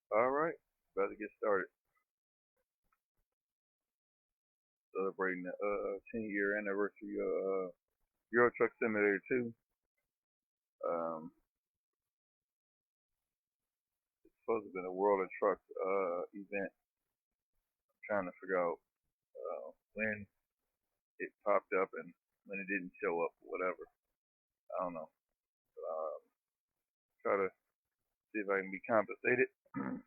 All right, about to get started. Celebrating the 10-year anniversary of Euro Truck Simulator 2. Um, it's supposed to have been a World of Trucks event. I'm trying to figure out when it popped up and when it didn't show up, or whatever. I don't know. Try to see if I can be compensated. I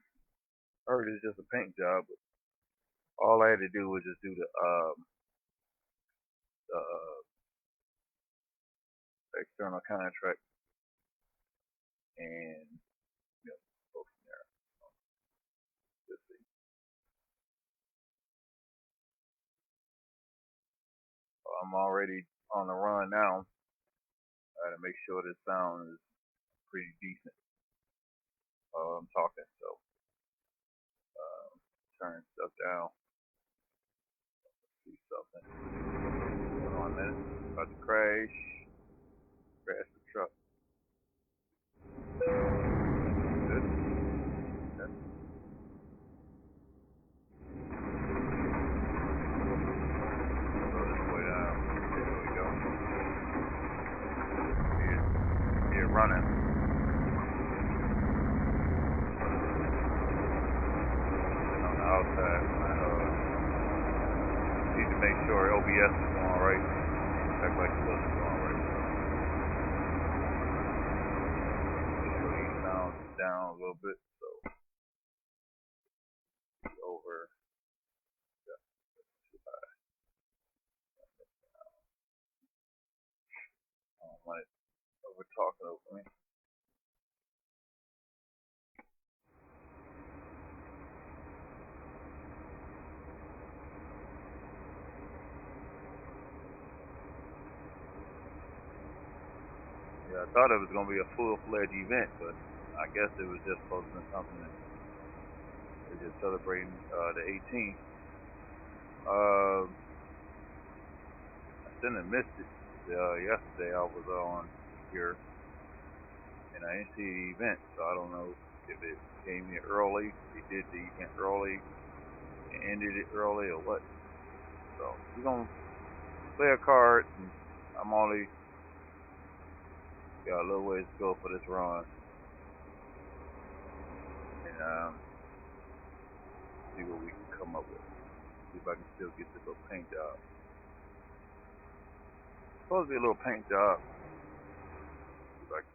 heard it's just a paint job, but all I had to do was just do the external contract and go from there. Let's see. I'm already on the run now. I gotta make sure this sound is pretty decent while I'm talking. So turn stuff down. See something. Hold on a minute. About to crash. Crash the truck. Good. Okay. Slow this way down. There we go. See it running. And on the outside, I need to make sure OBS is going right. Act like it wasn't going right. Make sure these sounds down a little bit. So over. Yeah, too high. I don't want it over talking over me. Yeah, I thought it was gonna be a full-fledged event, but I guess it was just supposed to be something that they're just celebrating the 18th. I shouldn't have missed it. Yesterday I was on here and I didn't see the event, so I don't know if it came in early, they did the event early, and ended it early, or what. So we're gonna play a card, and I'm only got a little ways to go for this run, and see what we can come up with. See if I can still get this little paint job. Supposed to be a little paint job. See if I can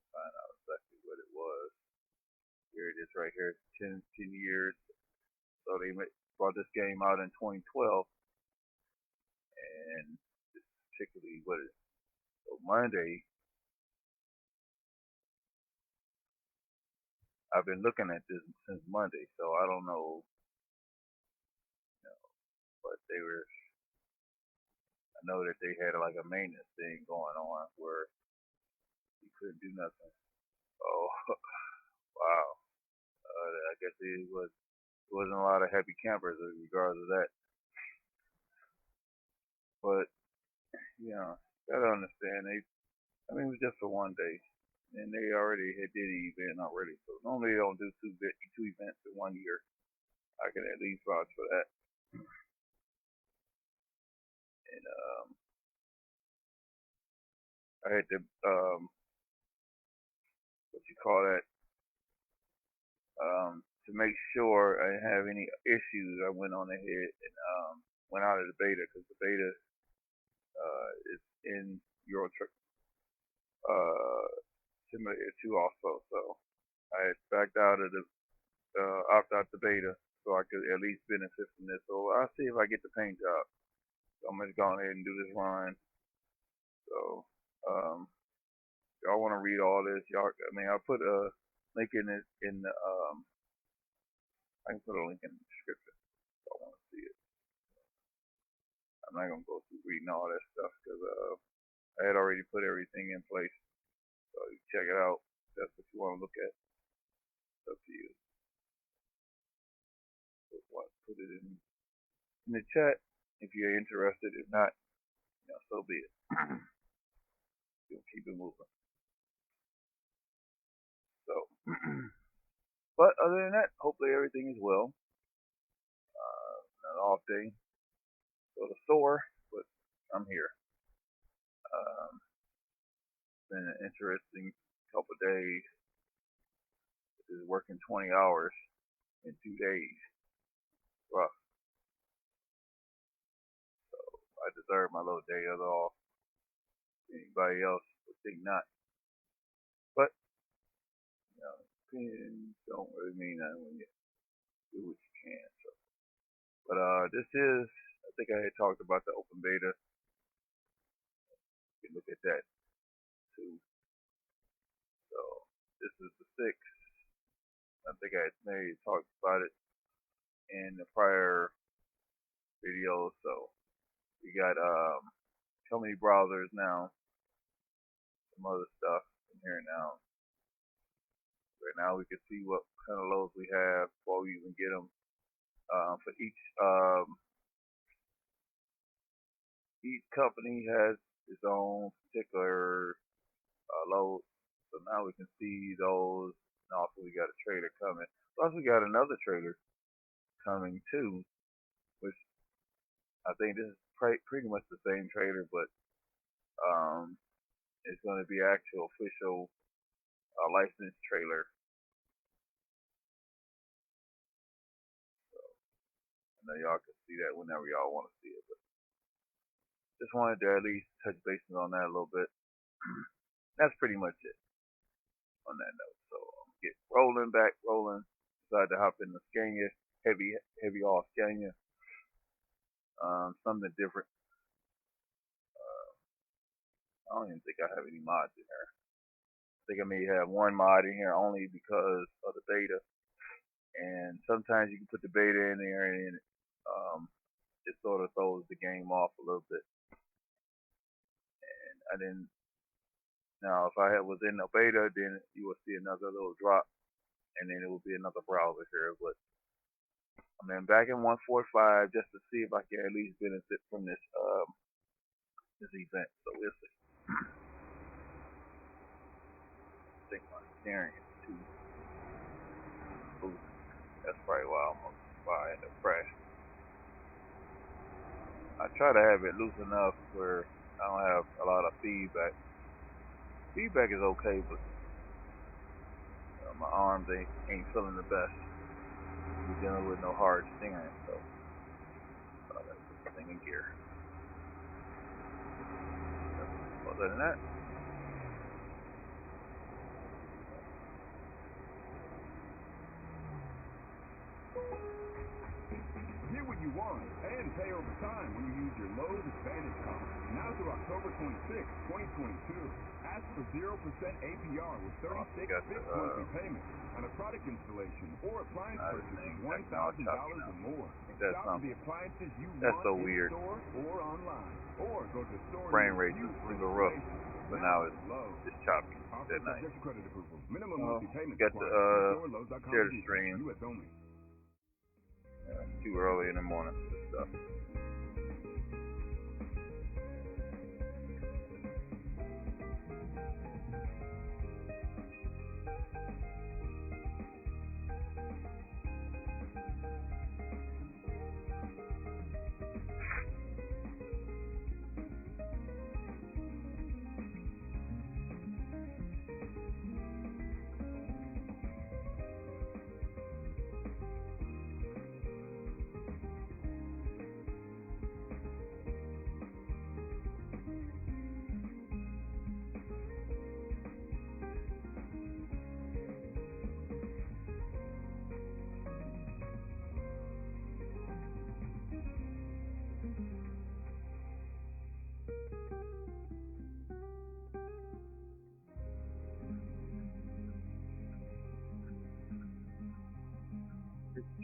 find out exactly what it was. Here it is right here. 10 years. So they brought this game out in 2012, and particularly what is so Monday. I've been looking at this since Monday, so I don't know, but they were. I know that they had like a maintenance thing going on where you couldn't do nothing. Oh, wow. I guess it wasn't a lot of happy campers in regards to that. But gotta understand I mean, it was just for one day, and they already had did the event already. So normally they don't do two events in 1 year. I can at least vouch for that. And I had to what you call that to make sure I didn't have any issues. I went on ahead and went out of the beta because the beta is in Euro Truck uh, Simulator 2 also. So I had backed out of the opt out the beta so I could at least benefit from this. So I'll see if I get the paint job. So I'm gonna go ahead and do this run. So y'all want to read all this? I mean, I'll put a link in it in the I can put a link in the description. If I want to see it. I'm not gonna go through reading all that stuff because I had already put everything in place. So you check it out. If that's what you want to look at. It's up to you. Put it in the chat if you're interested. If not, so be it. We'll keep it moving. So, but other than that, hopefully everything is well. An off day, sort of sore, but I'm here. Been an interesting couple of days. Is working 20 hours in 2 days. Rough. So I deserve my little day off. Anybody else would think not. But opinions don't really mean that when you do what you can. So, but this is, I think I had talked about the open beta. You can look at that too. So this is the 6th. I think I had maybe talked about it in the prior video. So we got so many browsers now, some other stuff in here now. Right now we can see what kind of loads we have before we even get them. For each company has its own particular load. So now we can see those. And also we got a trailer coming. Plus we got another trailer coming too, which I think this is pretty much the same trailer, but it's going to be actual official licensed trailer. So I know y'all can see that whenever y'all want to see it, but just wanted to at least touch bases on that a little bit. That's pretty much it on that note. So get rolling. Decided to hop in the Scania, heavy off Scania. Something different. I don't even think I have any mods in here. I think I may have one mod in here only because of the beta. And sometimes you can put the beta in there and it sort of throws the game off a little bit. And I didn't. Now, if I was in the beta, then you will see another little drop, and then it will be another browser here. But I'm back in 1.45 just to see if I can at least benefit from this event. So we'll see. I think my steering is too loose. That's probably why I end up crashing. I try to have it loose enough where I don't have a lot of feedback. Feedback is okay, but my arms ain't feeling the best. We're dealing with no hard steering, so I gotta put this thing in gear. Other than that, get what you want and pay over time when you use your Lowe's Advantage card. Now through October 26, 2022. Ask for 0% APR with 36 fixed monthly payments on a product installation or appliance purchase of $1,000 or more. Shop for the appliances you want in store or online. Or go to store. Frame rate is a little rough, but now it's choppy. That night. Minimum monthly payments got the share the stream. Too early in the morning for this stuff.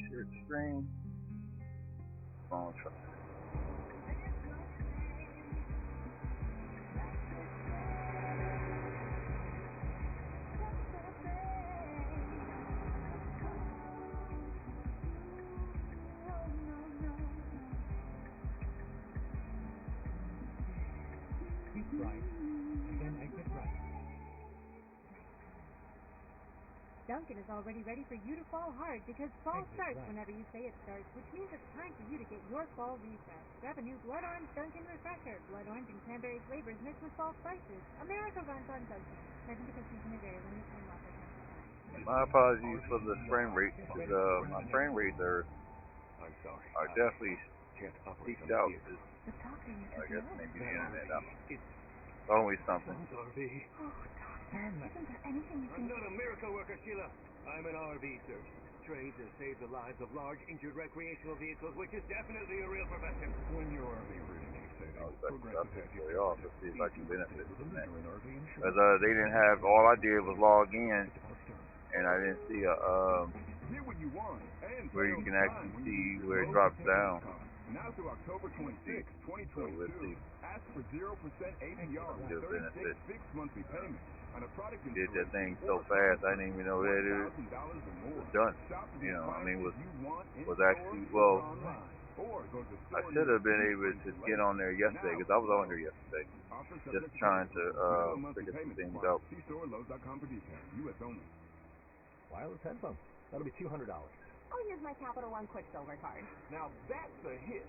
Share stream. Phone truck. Dunkin' is already ready for you to fall hard because fall starts whenever you say it starts, which means it's time for you to get your fall refresh. Grab a new Blood Orange Dunkin' Refresher. Blood Orange and cranberry flavors mixed with fall spices. America runs on Dunkin'. Present because season is very limited time offer. My apologies for the frame rate, because my frame rates are definitely peaked out. I guess maybe the internet. It's always something. Oh, Doctor, isn't there anything you can do? I'm not a miracle worker, Sheila. I'm an RV surgeon, trained to save the lives of large, injured recreational vehicles, which is definitely a real profession. When your RV really needs saving, I'll check Progressive has you it off to see if I can benefit from that. RV insurance. Because they didn't have, all I did was log in, and I didn't see a Get what you want and where you can actually see where it drops down. Now through October 26, 2022, ask for 0% APR with 36 fixed monthly payments on a product did that thing so fast, I didn't even know that it was done. You know, I mean, was actually, well, I should have been able to get on there yesterday, because I was on there yesterday, just trying to figure some things out. See store Lowe's.com for details. U.S. only. Wireless headphones. That'll be $200. I'll use my Capital One Quicksilver card. Now that's a hit.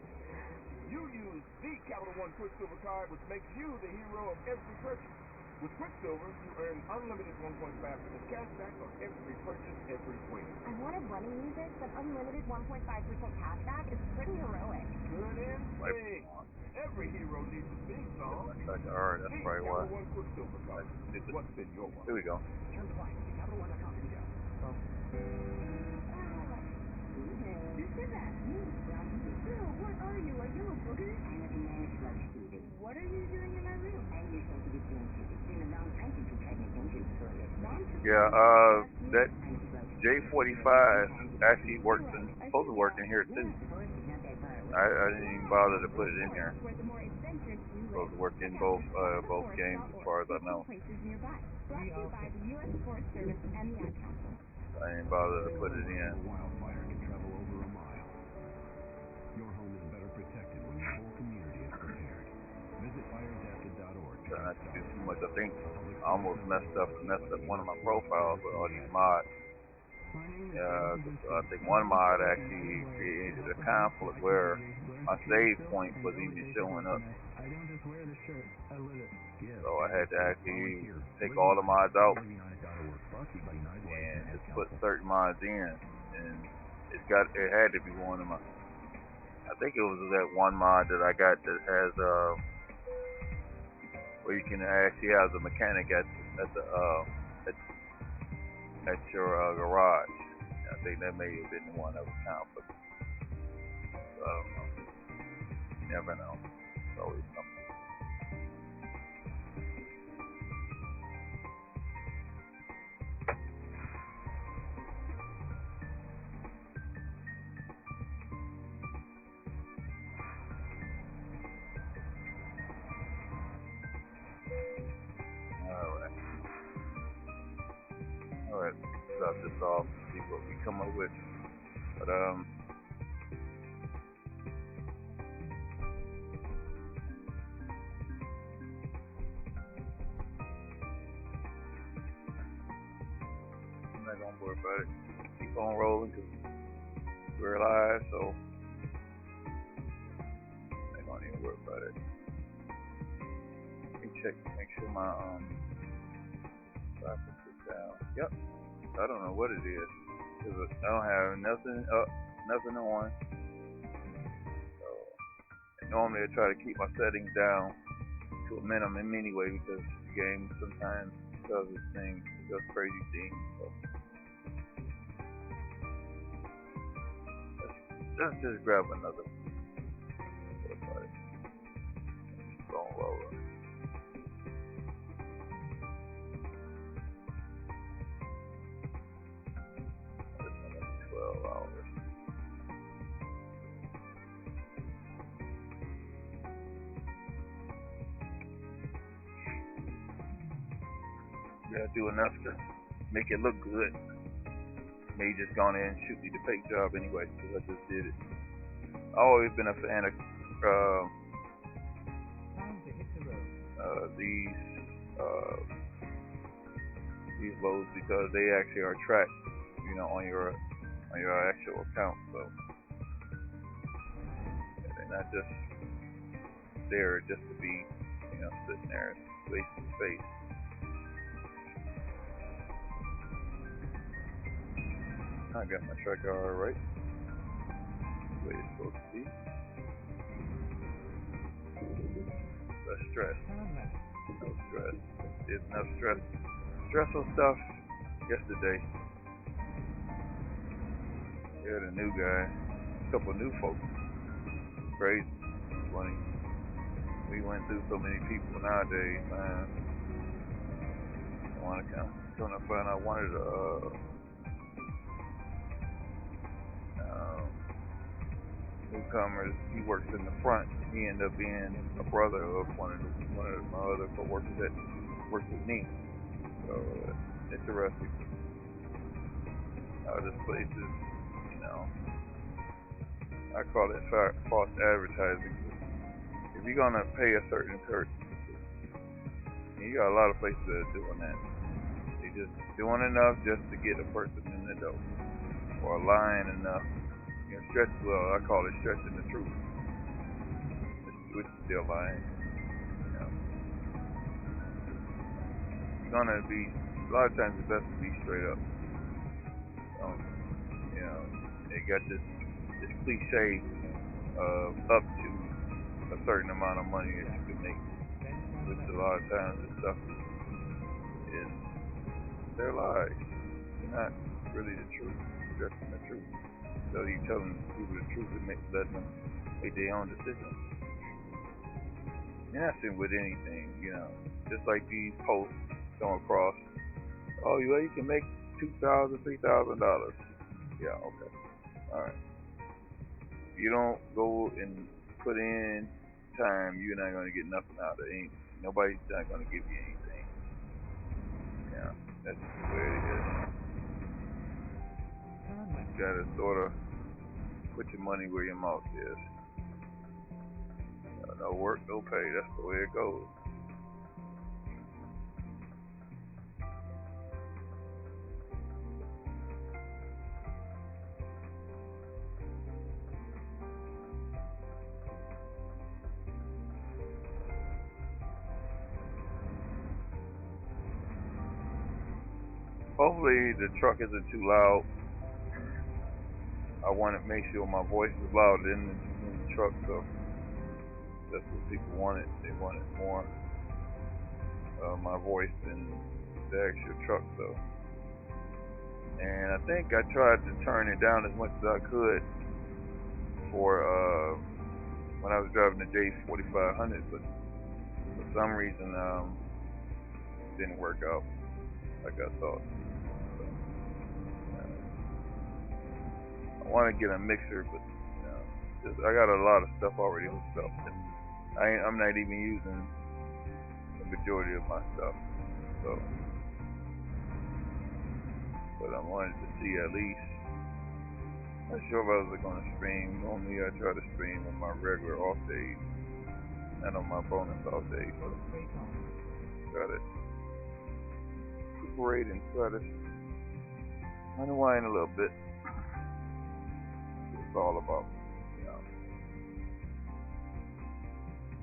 You use the Capital One Quicksilver card, which makes you the hero of every purchase. With Quicksilver, you earn unlimited 1.5% cash back on every purchase everywhere. I wanted running music, but unlimited 1.5% cash back is pretty heroic. Good instinct. Every hero needs a theme song. Alright, that's probably why. Capital One Quicksilver card. What's in your wallet? Here we go. Turn twice. CapitalOne.com for details. What are you? Are you a booger? I'm a management student. What are you doing in my room? I'm listening to the things. It's been a long time since we tried the things for it. Yeah, that J45 actually works supposed to work in here too. I didn't even bother to put it in here. Supposed to work in both games as far as I know. I didn't bother to put it in. Wildfire can travel over a mile. Your home is better protected when your whole community is prepared. Visit fireadapted.org. Try not to do too much. I think I almost messed up one of my profiles with all these mods. Yeah, I think one mod actually created a conflict where my save point was even showing up. So I had to actually take all the mods out and just put certain mods in, and it had to be one of my. I think it was that one mod that I got that has where you can actually have the mechanic at your garage. I think that may have been the one that was conflict. So I don't know. You never know. It's always something. Alright, start this off and see what we come up with. But I'm not gonna worry about it. Keep on rolling because we're live, so I'm not gonna even worry about it. Let me check, make sure my traffic is down. Yep. I don't know what it is. I don't have nothing up, nothing on. So normally I try to keep my settings down to a minimum anyway, because the game sometimes does its thing, does crazy things. So let's just grab another. Keep on rolling. Gotta do enough to make it look good. May just gone in and shoot me the fake job anyway, because I just did it. I've always been a fan of these these loads because they actually are tracked, you know, on your actual account. So they're not just there just to be, you know, sitting there wasting space. I got my tracker all right. The way it's supposed to be. Less stress. No stress. There's enough stress. Stressful stuff yesterday. We had a new guy, a couple of new folks. Crazy. Funny. We went through so many people nowadays, man. I want to come to find out one of the newcomers. He works in the front. He ended up being a brother of one of my other co-workers that works with me. So interesting. This place is, you know, I call it false advertising. If you're gonna pay a certain person, you got a lot of places that are doing that. They just doing enough just to get a person in the door, or lying enough. You know, I call it stretching the truth, which is still lying. You know, you're gonna be, a lot of times it's best to be straight up. You know, they got this cliche of up to a certain amount of money that you can make, which a lot of times this stuff is, they're lies. They're not really the truth, stretching the truth. So you telling people the truth and letting them make their own decisions. You're not sitting with anything, you know. Just like these posts come across. Oh, you can make $2,000, $3,000. Yeah, okay. Alright. If you don't go and put in time, you're not gonna get nothing out of it. Nobody's not gonna give you anything. Yeah, that's the way it is. You gotta sort of put your money where your mouth is. No work, no pay. That's the way it goes. Hopefully the truck isn't too loud. I want to make sure my voice is loud in the truck, so that's what people wanted. They wanted more my voice in the actual truck, so. And I think I tried to turn it down as much as I could for when I was driving the J4500, but for some reason it didn't work out like I thought. I want to get a mixer, but I got a lot of stuff already hooked up, and I'm not even using the majority of my stuff. So, but I wanted to see at least. I'm not sure if I was going to stream. Normally I try to stream on my regular off days, not on my bonus off days. So try to recuperate and try to unwind a little bit. It's all about,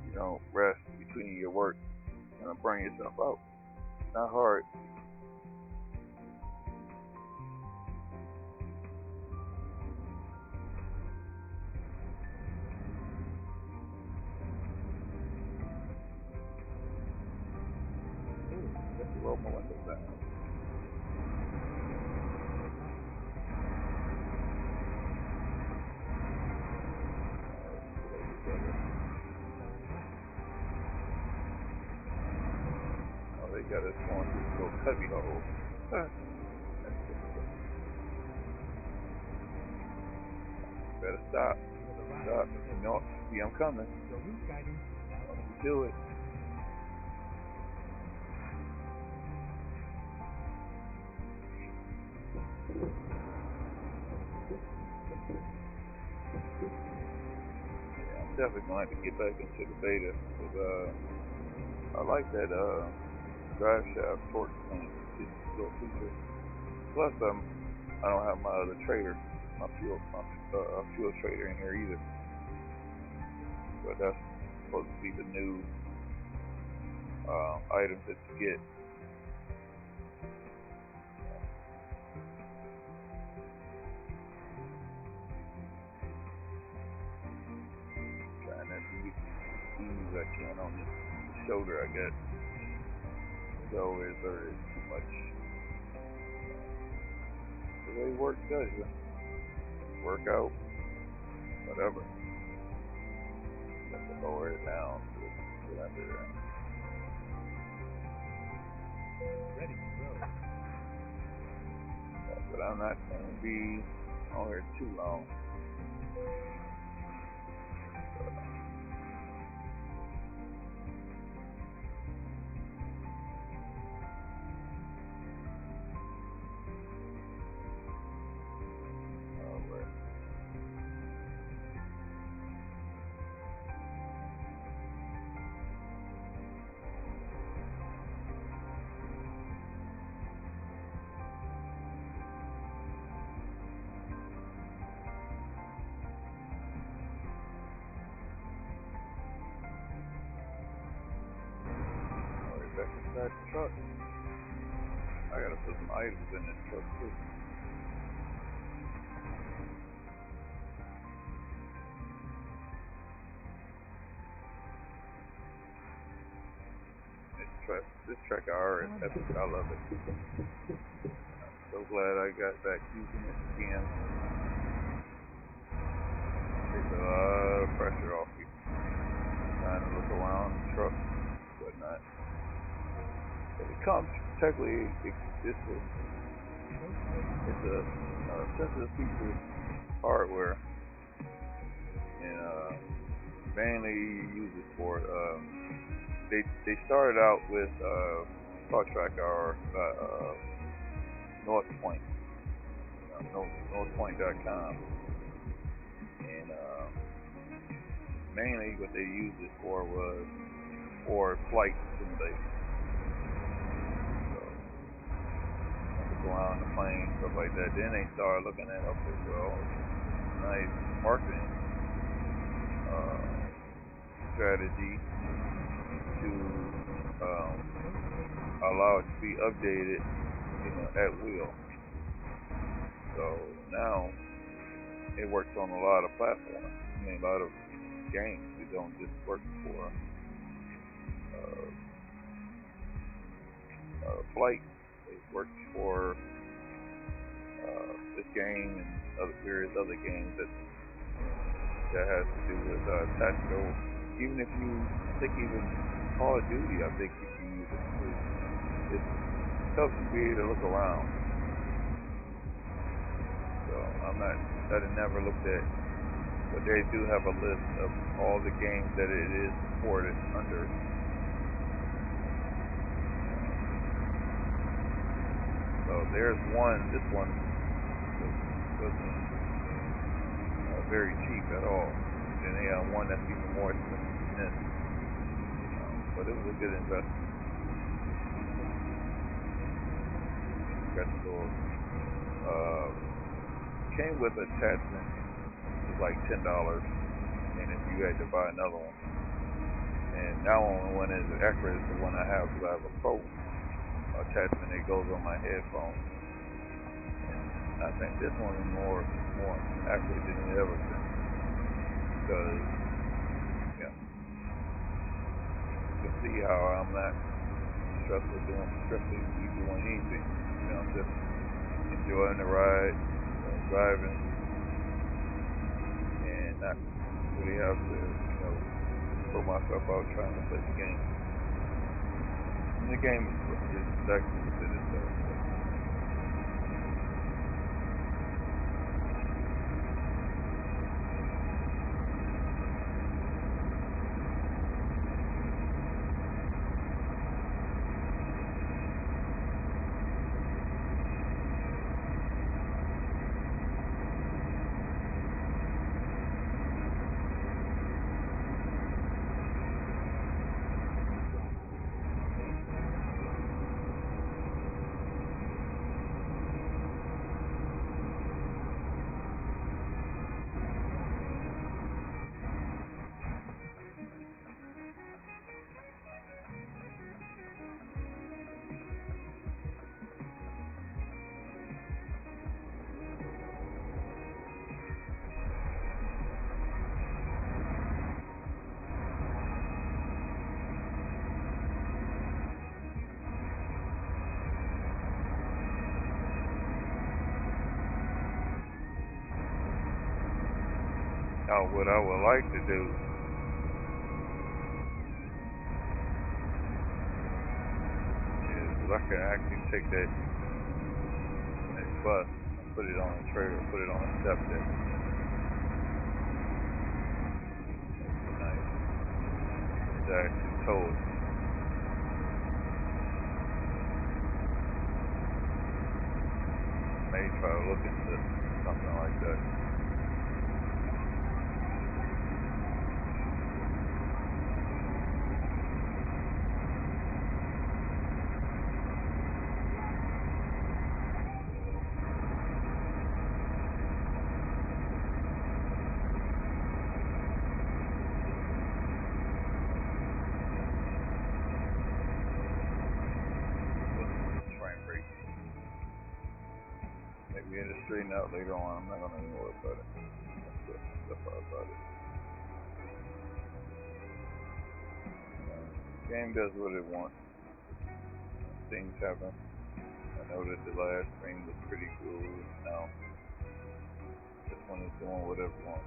you know, rest between your work and burn yourself out. It's not hard. Just roll my windows down. They got us going through this little cubby hole. Better stop. Stop. You know, see, I'm coming. Do it. Yeah, I'm definitely going to have to get back into the beta because I like that drive shaft torque thing. this little feature. Plus, I don't have my other trader, my fuel trader in here either. But that's supposed to be the new items that you get. Trying not to get ease I can on this shoulder I got. It's always hurting too much. The way work does you. Work out, whatever. Got to lower it down to get under there. Ready to go. But I'm not going to be on here too long. Back inside the truck. I gotta put some items in this truck too. This truck I already have it. I love it. I'm so glad I got back using it again. Takes a lot of pressure off you. Trying to look around the truck, whatnot. It comes technically. It's a sensitive piece of hardware, and mainly you use it for. They started out with Star Trek or North Point, NorthPoint.com, and mainly what they used it for was for flight simulation. Go on the plane, stuff like that. Then they started looking at, okay, well, nice marketing strategy to allow it to be updated, at will. So now it works on a lot of platforms. A lot of games. It don't just work for flight. It works for this game and various other games that has to do with tactical. Even if you even Call of Duty, I think you can use it too. It helps you be able to look around. So I never looked at, but they do have a list of all the games that it is supported under. So there's one. This one wasn't very cheap at all. And they have one that's even more expensive than this. But it was a good investment. Got the little, came with attachment. It was like $10, and if you had to buy another one. And that one is accurate as the one I have, because I have a Pro attachment that goes on my headphones. And I think this one is more accurate than it ever been, because you can see how I'm not stressful doing anything. I'm just enjoying the ride, driving, and not really have to put myself out trying to play the game. And the game is exactly what it is. Now, what I would like to do is I can actually take that bus and put it on a trailer, put it on a step there. Nice. To actually tow it. May try to look into something like that. Maybe in the straighten out later on. I'm not gonna even worry about it. That's about it. Game does what it wants. Things happen. I know that the last stream was pretty good. Now this one is doing whatever it wants.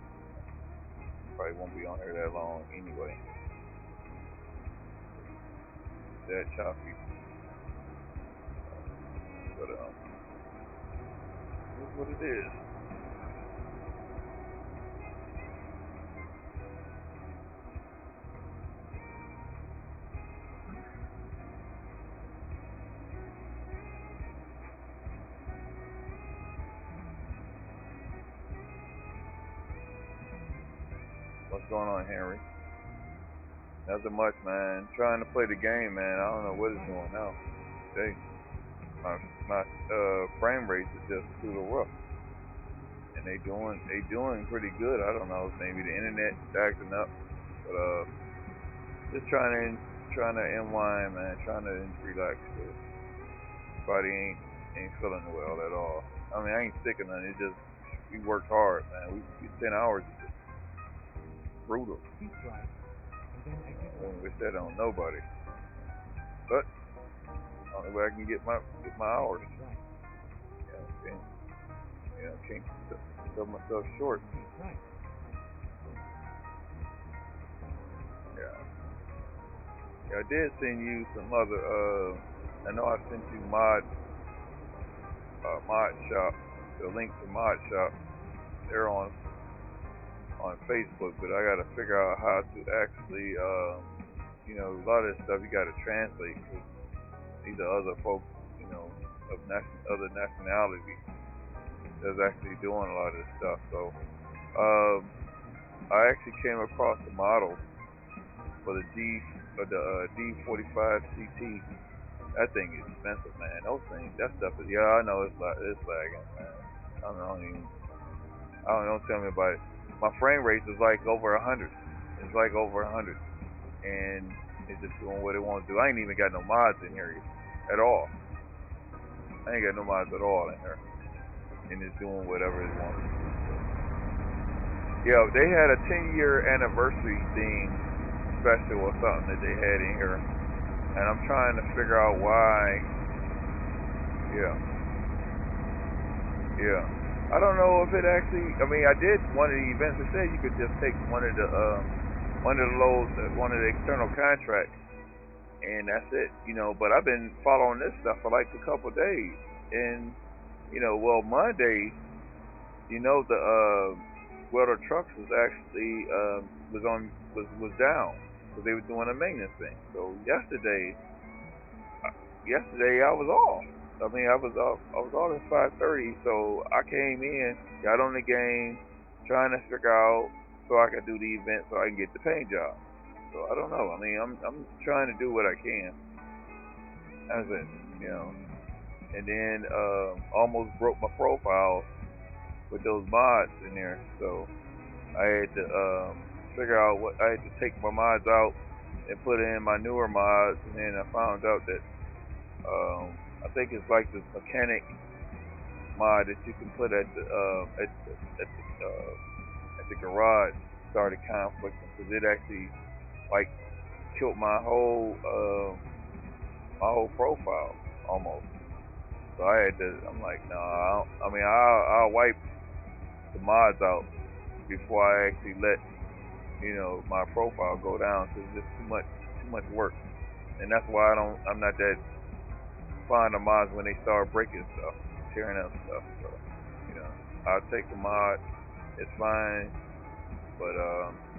Probably won't be on here that long anyway. That choppy. But this is what it is. What's going on, Henry? Nothing much, man. Trying to play the game, man. I don't know what it's doing now. Hey, my frame rates are just through the roof, and they doing pretty good. I don't know, maybe the internet's acting up, but just trying to unwind, man. Trying to relax. Body ain't feeling well at all. I mean, I ain't sick or nothing. It's just we worked hard, man. We 10 hours is just brutal. I wouldn't wish that on nobody. But only way I can get my hours. Can't sell myself short. Yeah, I did send you some other. I know I sent you Mod Shop, the link to Mod Shop. They're on Facebook, but I gotta figure out how to actually, a lot of this stuff you gotta translate, because these are other folks, of other nationalities that's actually doing a lot of this stuff. So, I actually came across the model for the D45 CT. That thing is expensive, man. Those things, that stuff is, I know it's lagging, man. Don't tell me about it. My frame rate is like over 100. It's like over 100, and it's just doing what it wants to do. I ain't even got no mods in here at all. I ain't got no mods at all in here, and it's doing whatever it wants to do. Yeah, they had a 10-year anniversary theme special or something that they had in here, and I'm trying to figure out why. Yeah. I don't know if it actually. I mean, I did one of the events. It said you could just take one of the external contracts, and that's it. But I've been following this stuff for like a couple of days, and Monday, the Welder Trucks was actually was down because they were doing a maintenance thing. So yesterday I was off. I mean, I was off at 5:30, so I came in, got on the game, trying to figure out so I could do the event so I can get the paint job. So I don't know. I mean, I'm trying to do what I can. That's it, And then almost broke my profile with those mods in there. So I had to figure out I had to take my mods out and put in my newer mods, and then I found out that I think it's like this mechanic mod that you can put at the garage started conflicting, because it actually like killed my whole profile almost. So I'm like, no, I'll wipe the mods out before I actually let my profile go down, because it's just too much work, and that's why I'm not that fond of mods when they start breaking stuff, tearing up stuff. So I'll take the mod, it's fine, but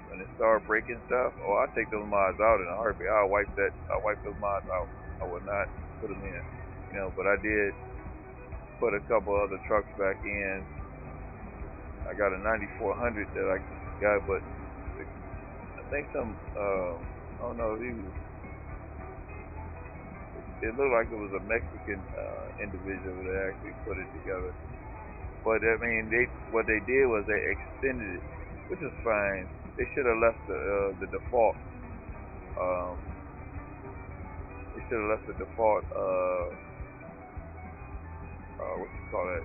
when they start breaking stuff, I take those mods out in a heartbeat. I'll wipe those mods out. I will not put them in, but I did put a couple other trucks back in. I got a 9400 that I got, but I think I don't know, it looked like it was a Mexican individual that actually put it together. But I mean, what they did was they extended it, which is fine. They should have left the default. They should have left the default. What you call that?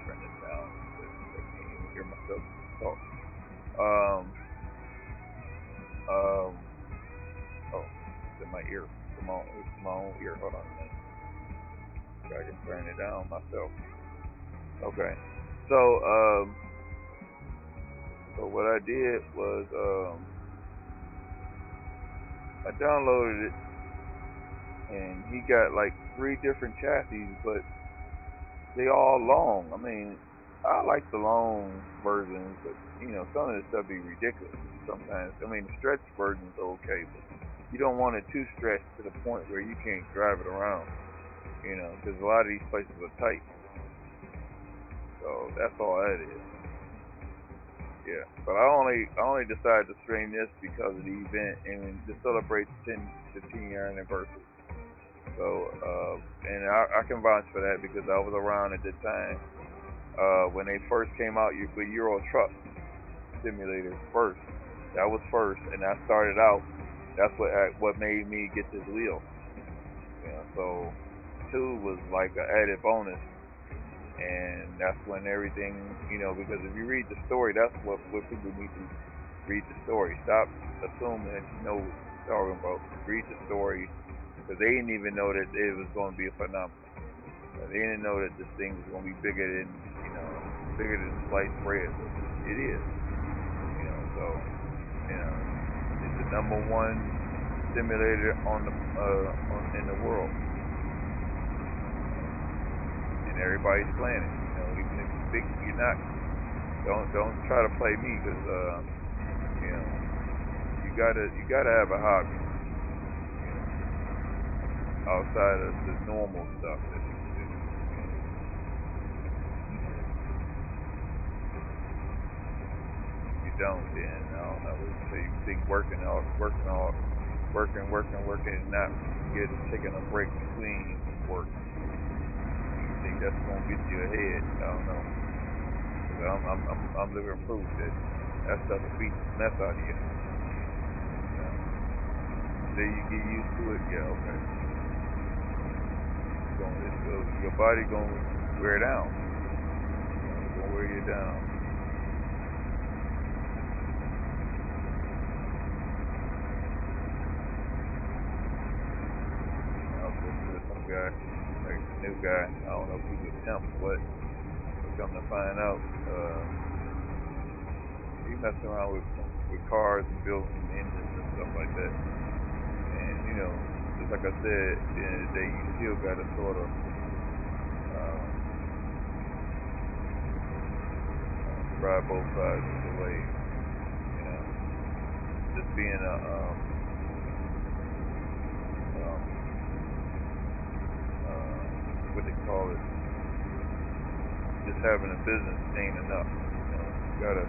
Turn this down. I can't even hear myself talk. Oh, it's in my ear. It's my own ear. Hold on a minute. I can turn it down myself. Okay. So what I did was I downloaded it, and he got like 3 different chassis, but they all long. I mean, I like the long versions, but some of this stuff be ridiculous sometimes. I mean, the stretch version's okay, but you don't want it too stretched to the point where you can't drive it around. Because a lot of these places are tight. So that's all that is. Yeah, but I only decided to stream this because of the event and to celebrate the 10-year anniversary. So and I can vouch for that because I was around at the time when they first came out with Euro Truck Simulator first. That was first, and I started out. That's what made me get this wheel. So 2 was like an added bonus. And that's when everything, because if you read the story, that's what people need to read the story. Stop assuming that you know what you're talking about. Read the story, because they didn't even know that it was going to be a phenomenon. They didn't know that this thing was going to be bigger than sliced bread. It is. So it's the #1 simulator in the world. And everybody's playing it. Even if you think you're not, don't try to play me, because you gotta have a hobby outside of the normal stuff that you can do. If you don't, then I don't know. So you think working, and not taking a break between work. Think that's gonna get you ahead. I don't know. I'm living proof that stuff will beat the mess out of you. Then you get used to it, yeah, okay. Your body gonna wear down. It's gonna wear you down. I was listening to some guy. New guy, I don't know if he was temp or what, but come to find out, he messing around with cars and building engines and stuff like that. And just like I said, at the end of the day, you still gotta sort of ride both sides of the way. Just being what they call it, just having a business ain't enough. You gotta,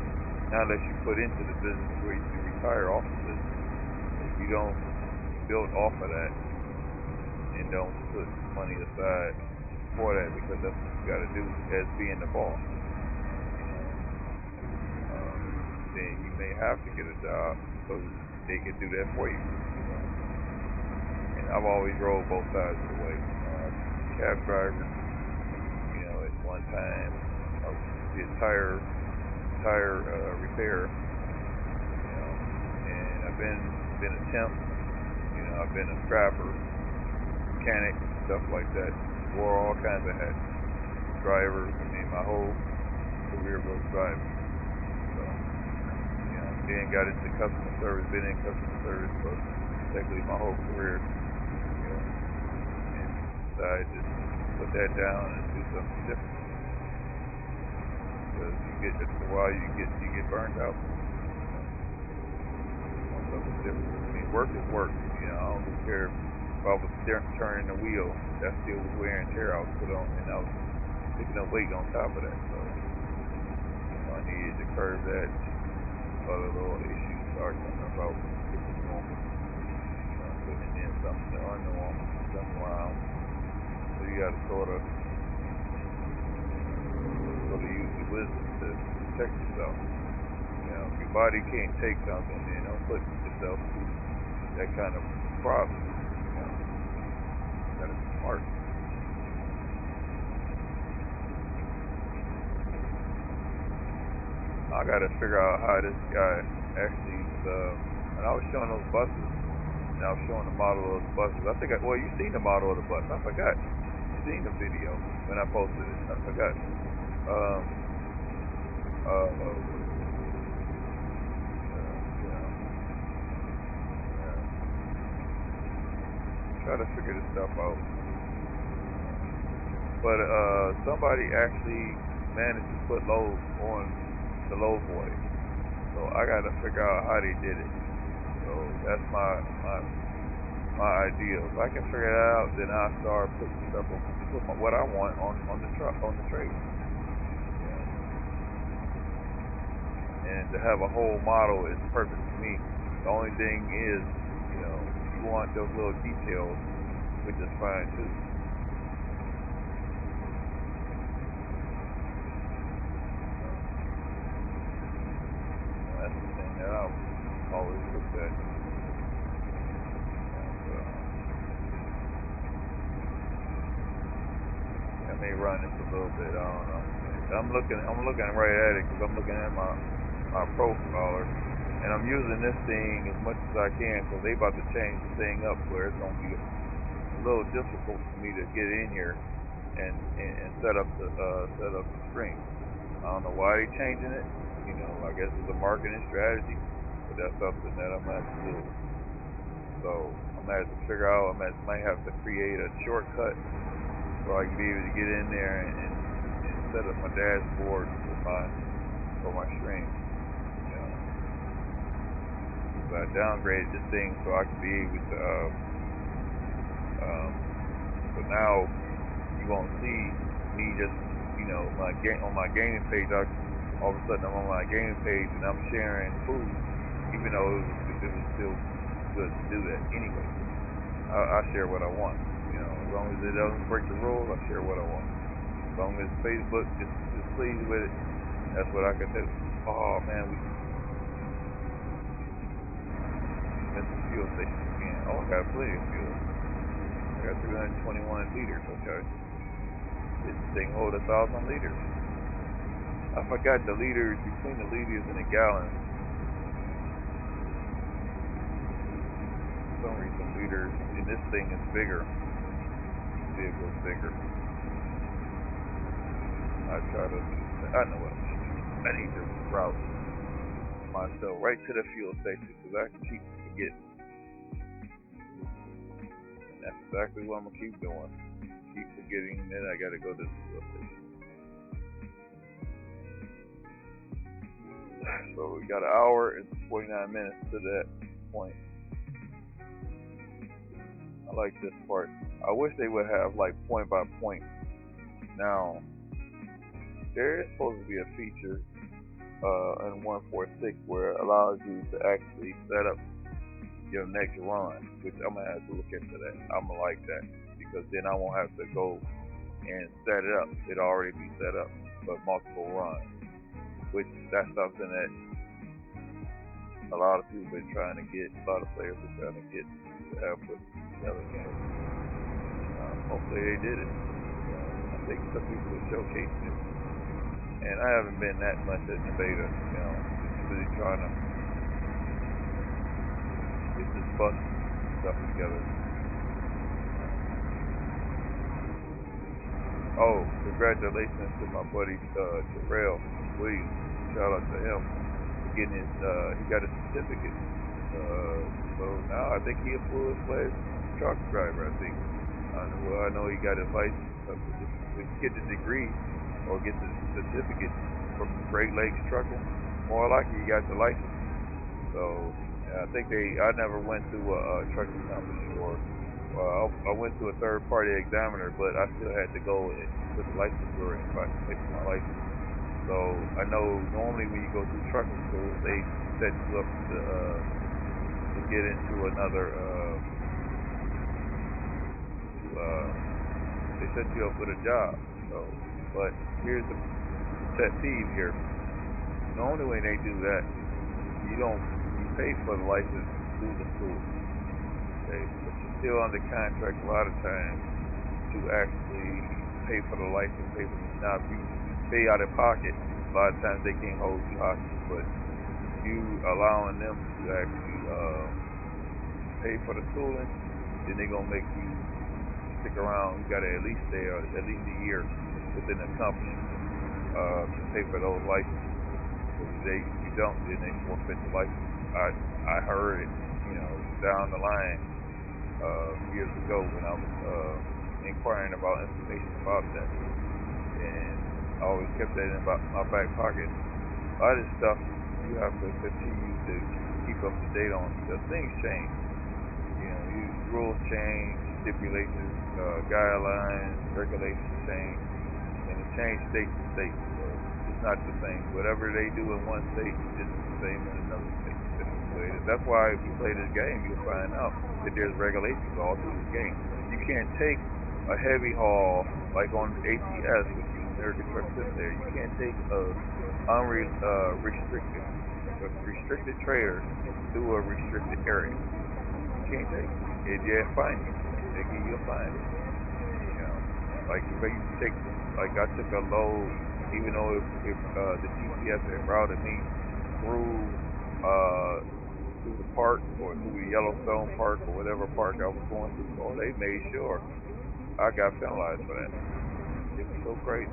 not unless you put into the business where you can retire off the business. If you don't build off of that and don't put money aside for that, because that's what you gotta do as being the boss, then you may have to get a job so they can do that for you. And I've always rolled both sides of the way. Cab driver, at one time I did tire repair, and I've been a temp, I've been a scrapper, mechanic, stuff like that. Wore all kinds of hats. Driver, my whole career was driving. So then got into customer service, been in customer service for technically my whole career, you know, and decided to put that down and do something different. Because you get after a while you get burned out. Something different. I mean, work is work. You know, I don't really care if I was turning the wheel. That still was wear and tear I was put on, and I was picking up weight on top of that. So I needed to curb that. Other little issues start coming about getting normal. Putting in something unnormal, something wild. So you got to sort of use your wisdom to protect yourself. You know, if your body can't take something, you know, put yourself through that kind of problem. You know, you gotta be smart. I gotta figure out how this guy actually, and I was showing those buses, and I was showing the model of the buses. I think, well, you seen the model of the bus. I forgot. You seen the video when I posted it. I forgot. Try to figure this stuff out. But somebody actually managed to put load on the low boy. So I gotta figure out how they did it. So that's my idea. If I can figure that out, then I'll start putting stuff on, what I want on the truck, on the trailer. And to have a whole model is perfect for me. The only thing is, you know, you want those little details, which is fine too. That's the thing that I always look at. I may run this a little bit. I don't know. I'm looking right at it because I'm looking at my profiler, and I'm using this thing as much as I can because they about to change the thing up where it's gonna be a little difficult for me to get in here and set up the screen. I don't know why they're changing it. You know, I guess it's a marketing strategy, but that's something that I'm gonna have to do. So I'm gonna have to figure out. Might have to create a shortcut so I can be able to get in there and set up my dashboard for my stream. You know, so I downgraded this thing so I can be able to. So now you won't see me just, you know, on my gaming page. All of a sudden I'm on my gaming page and I'm sharing food, even though it was still good to do that anyway. I share what I want. You know, as long as it doesn't break the rules, I share what I want. As long as Facebook is pleased with it, that's what I can do. Oh man, we missed the fuel station again. Oh, I got plenty of fuel. I got 321 liters, okay. This thing holds 1,000 liters. I forgot the liters, between the liters and the gallons. For some reason, liters in this thing is bigger. Vehicle's bigger. I know what I need to route myself right to the fuel station because I keep forgetting. And that's exactly what I'm gonna keep doing. Keep forgetting that I gotta go to the fuel station. So we got an hour and 49 minutes to that point. I like this part. I wish they would have like point by point. Now, there is supposed to be a feature in 146 where it allows you to actually set up your next run, which I'm gonna have to look into that. I'm gonna like that because then I won't have to go and set it up. It'll already be set up for multiple runs, which that's something that a lot of people been trying to get. A lot of players are trying to get to have put together games. Hopefully they did it. I think some people are showcasing it. And I haven't been that much in the beta, you know, just really trying to get this bus stuff together. Oh, congratulations to my buddy Terrell Williams. Shout out to him. getting his, he got a certificate. So now I think he a full-fledged truck driver. I think. Well, I know he got his license. If you get the degree or get the certificate from Great Lakes Trucking, more likely you got the license. So I think I never went to a trucking company or I went to a third-party examiner, but I still had to go and put the license for it if I pay for my license. So I know normally when you go through trucking schools, they set you up to get into another. They set you up with a job. So, but here's the pet peeve here. Normally when they do that, you pay for the license through the school. Okay, but you're still under contract a lot of times to actually pay for the license, pay for the job. You pay out of pocket. A lot of times they can't hold you hostage, but you allowing them to actually pay for the schooling, then they're gonna make you stick around. You gotta at least stay at least a year within the company to pay for those licenses. If you don't, then they forfeit the license. I heard it, down the line years ago when I was inquiring about information about that, and I always kept that in my back pocket. A lot of this stuff you have to continue to keep up to date on because things change. Rules change, stipulations, guidelines, regulations change, and it changes state to state. So it's not the same. Whatever they do in one state is the same in another state. That's why if you play this game, you'll find out that there's regulations all through the game. You can't take a heavy haul like on ATS, which is American Truck Simulator. You can't take restricted trailers through a restricted area. You can't take it. They'll fine you. They give you a fine. Like if you take, like I took a load, even though if the GPS had routed me through the park or through the Yellowstone Park or whatever park I was going through, so they made sure I got penalized for that. It was so crazy.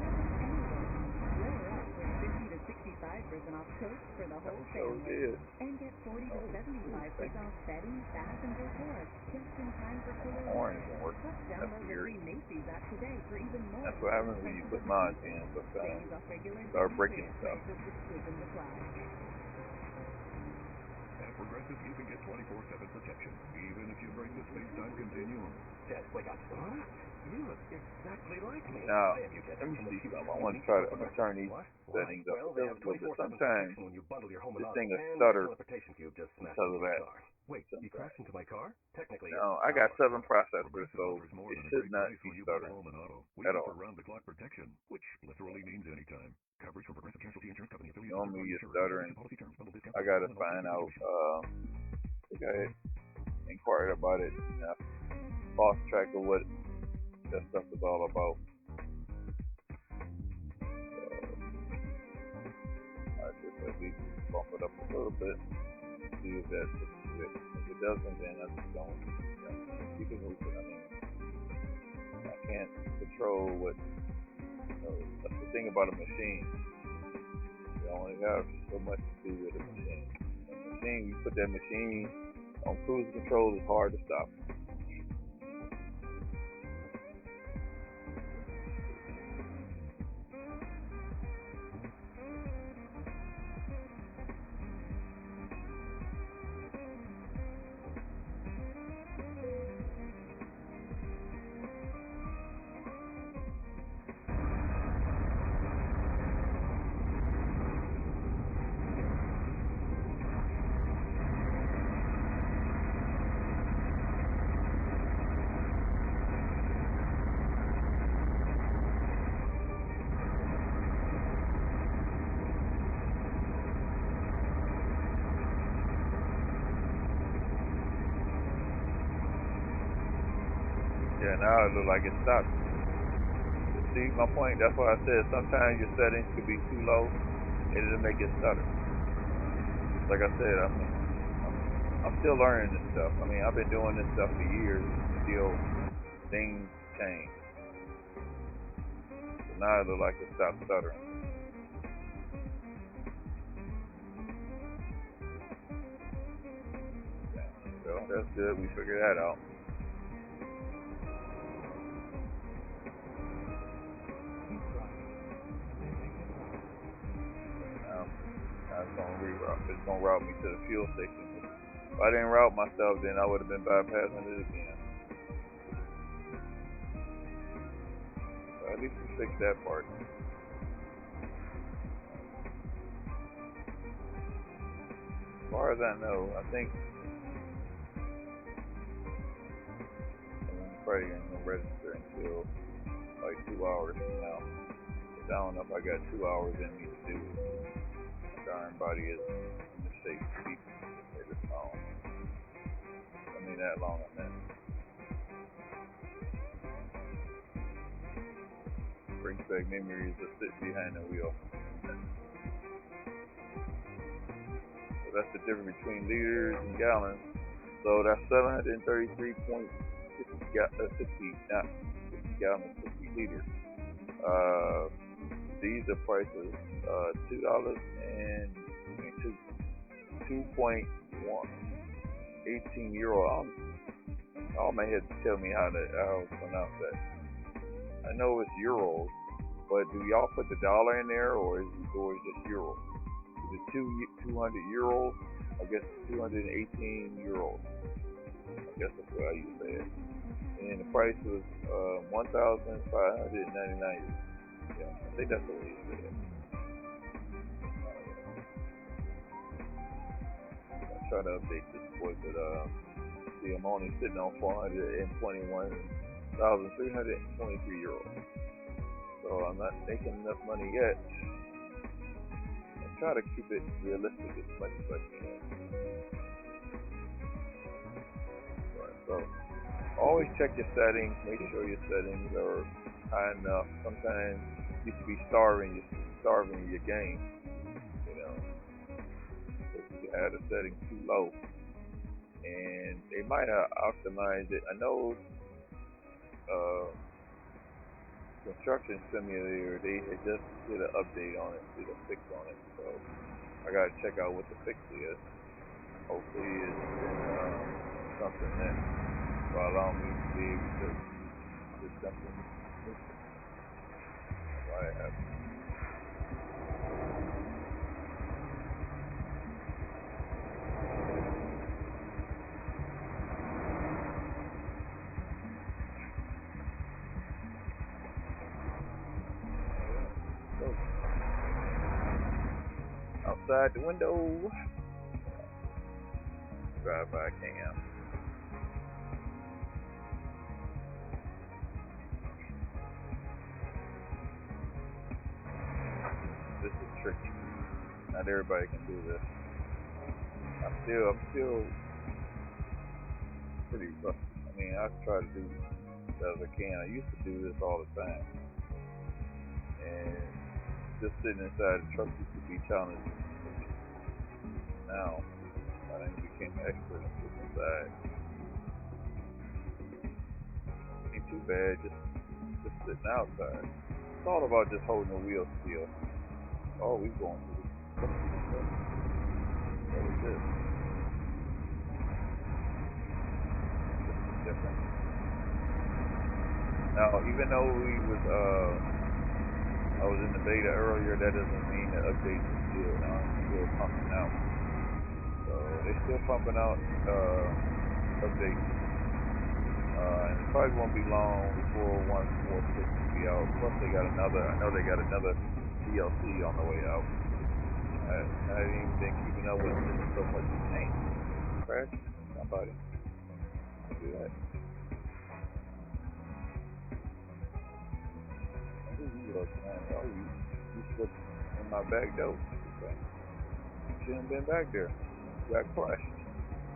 Off Coke for the whole family. And get 40 to 75% off bedding, bath, and decor. Just in time for cooler weather. Just download the free Macy's app today for even more. That's what happens when you put mods in. Sometimes start breaking stuff. At Progressive, you can get 24/7 protection, even if you break the space-time continuum. Dad, wake up. What? You look exactly like me. Now, let me see something. I want to try to turn these settings up. Sometimes this thing will stutter because of that. Wait, you crashed into my car? Technically, no, I got 7 processors, so it should not be stuttering at all. Round-the-clock protection, which literally means anytime. Coverage from Progressive Casualty Insurance Company. Normally you're stuttering. I gotta find out. I think I had inquired about it. Lost track of what that stuff is all about. I just at least bump it up a little bit. See if that's it. If it doesn't, then I just don't. You can move it. I mean, I can't control what. That's the thing about a machine. You only have so much to do with a machine. You put that machine on cruise control, it's hard to stop. Yeah, now it looks like it stopped. See my point? That's why I said sometimes your settings could be too low and it'll make it stutter. Like I said, I'm still learning this stuff. I mean, I've been doing this stuff for years and still things change. So now it looks like it stopped stuttering. That's good. We figured that out. Now it's gonna reroute. It's gonna route me to the fuel station. If I didn't route myself, then I would have been bypassing it again. So at least we fixed that part. As far as I know, I think I'm probably gonna register until like 2 hours from now. I don't know if I got 2 hours in me to do it. My darn body is in the shape to be this long. I mean that long on that. Brings back memories of sitting behind the wheel. So that's the difference between liters and gallons. So that's 733.60 gallons, 60 liters. Diesel prices, €2.1, 18 euro. All my head to tell me how to pronounce that. I know it's euros, but do y'all put the dollar in there, or is it just euros? Is it 200 euros? I guess 218 euros. I guess that's what I used to say it. And the price was 1,599. Yeah, I think that's what he said. I'm trying to update this boy, but see, I'm only sitting on 421,323 euros. So I'm not making enough money yet. I try to keep it realistic as much as I can. Right, so always check your settings. Make sure your settings are high enough. Sometimes you should be starving your game. You know, if you had a setting too low, and they might have optimized it. I know Construction Simulator, they had just did an update on it, did a fix on it. So I gotta check out what the fix is. Hopefully it's something that will allow me to be able to do something. Why I have outside the window. Drive by cam. This is tricky. Not everybody can do this. I'm still pretty rough. I mean, I try to do as best as I can. I used to do this all the time, and just sitting inside the truck used to be challenging. Now, I think I became an expert in sitting inside. Ain't too bad, just sitting outside. It's all about just holding the wheel still. Oh, we going to this. What is this? This is different. Now, even though I was in the beta earlier, that doesn't mean the updates are still pumping out. So they're still pumping out updates. And it probably won't be long before 1.6 will be out. Plus I know they got another DLC on the way out. I haven't even been keeping up with it so much. Dang. Crash? Somebody. Do that. Who you look, man? Oh, you slipped in my back door. Okay. Shouldn't have been back there. You got crushed.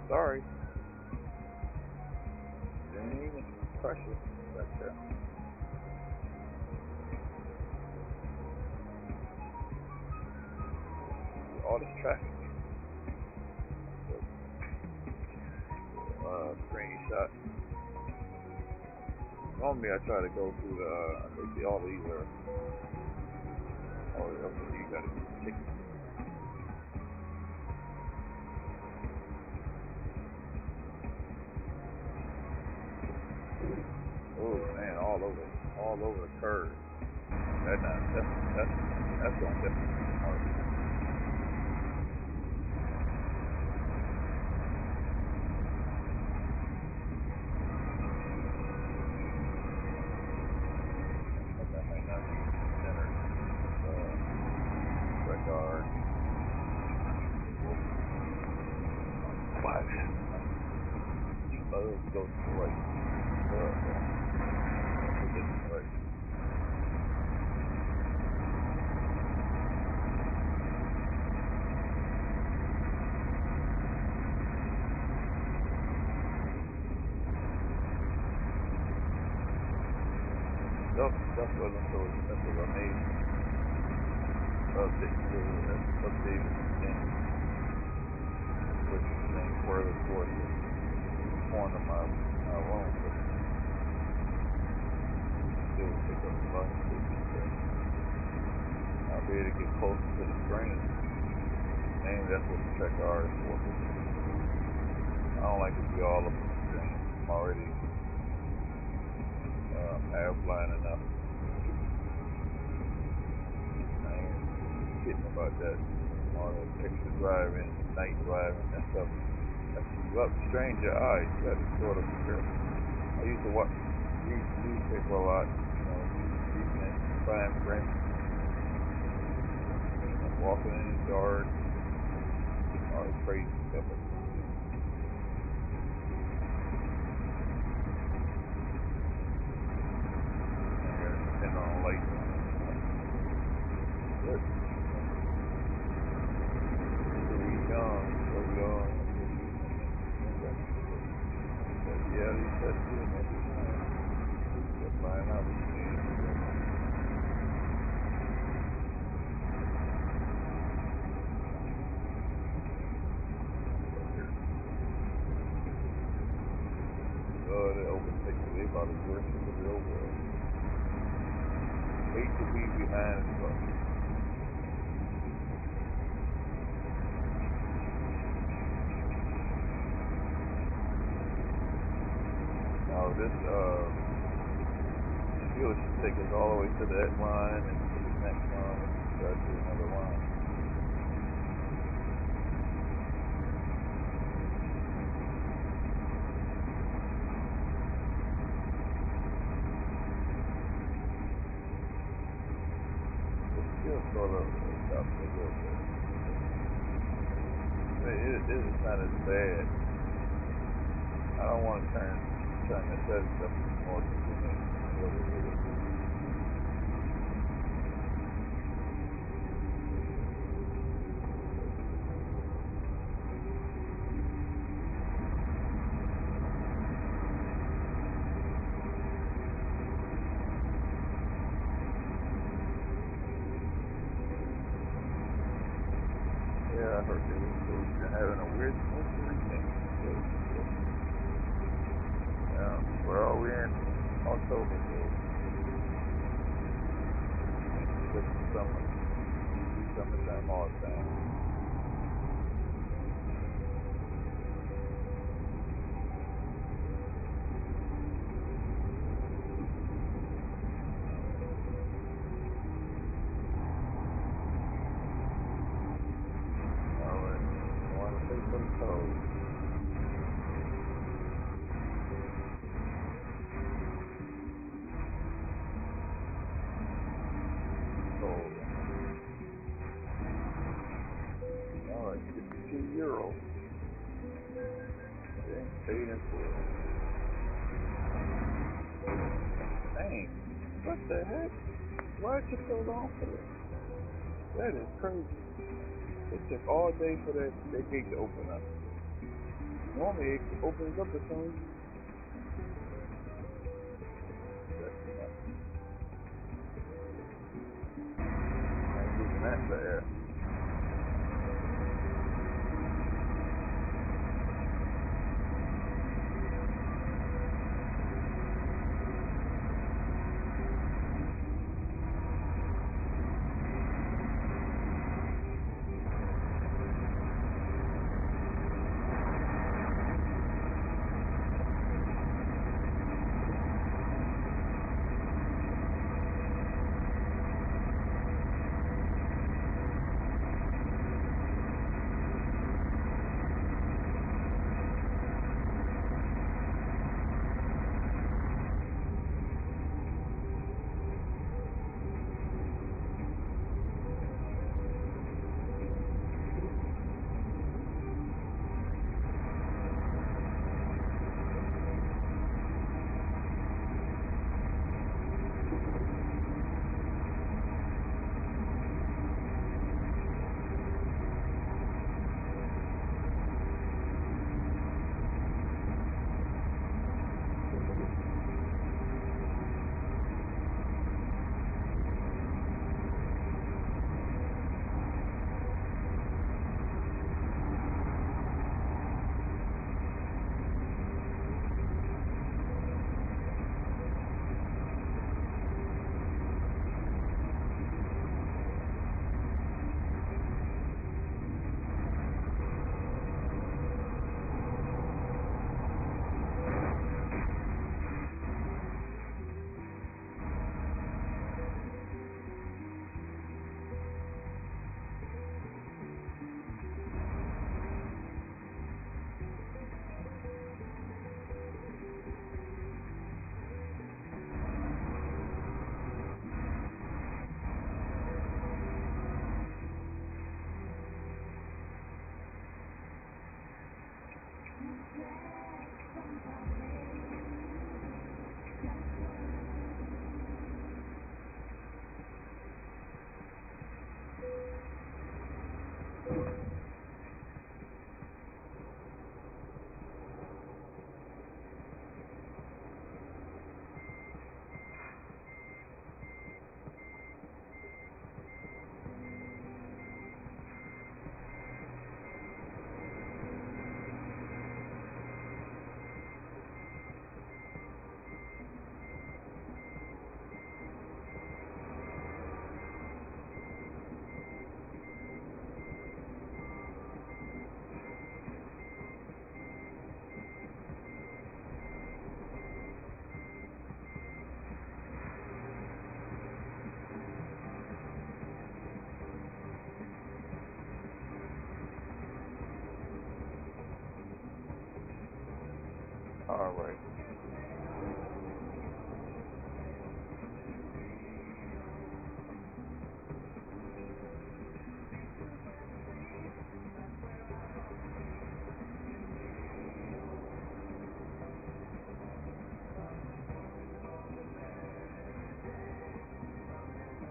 Sorry. Didn't even crush it back there. All this traffic. Screenshot. Normally I try to go through all these are okay, you gotta tick. all over the curb. That's going to be smart. That might not be center. Red guard. Flash. Go to the right. Right. That's what I made. Updated thing. Push the thing further towards the corner of my room. Still pick up the bus. I'll be able to get closer to the screen. And that's what the check R is for. I don't like to be all up on the screen. I'm already half-blind enough. I ain't kidding about that. All that extra driving, night driving, that stuff. That's you up, strain your eyes. You got to sort of be careful. I used to read the newspaper a lot, reading that fine print. Walking in the dark, all the crazy stuff. Depending on the light. Good. So young. Yeah, these that's good. Just find out what you need. They overtake me. They about as worse as the real world. Hate to be behind the truck. Now this dealership take us all the way to that line and to the next one and start to another line. Sort of stuff a little bit. It is not as bad. I don't want to turn the set stuff more to I heard they were having a weird thing. Well, we're in October, so it's summertime all the time. €52. Okay, paid in full. Dang, what the heck? Why it took so long for this? That is crazy. It took all day for that gate to open up. Normally it opens up as soon as I'm using that for air. Alright.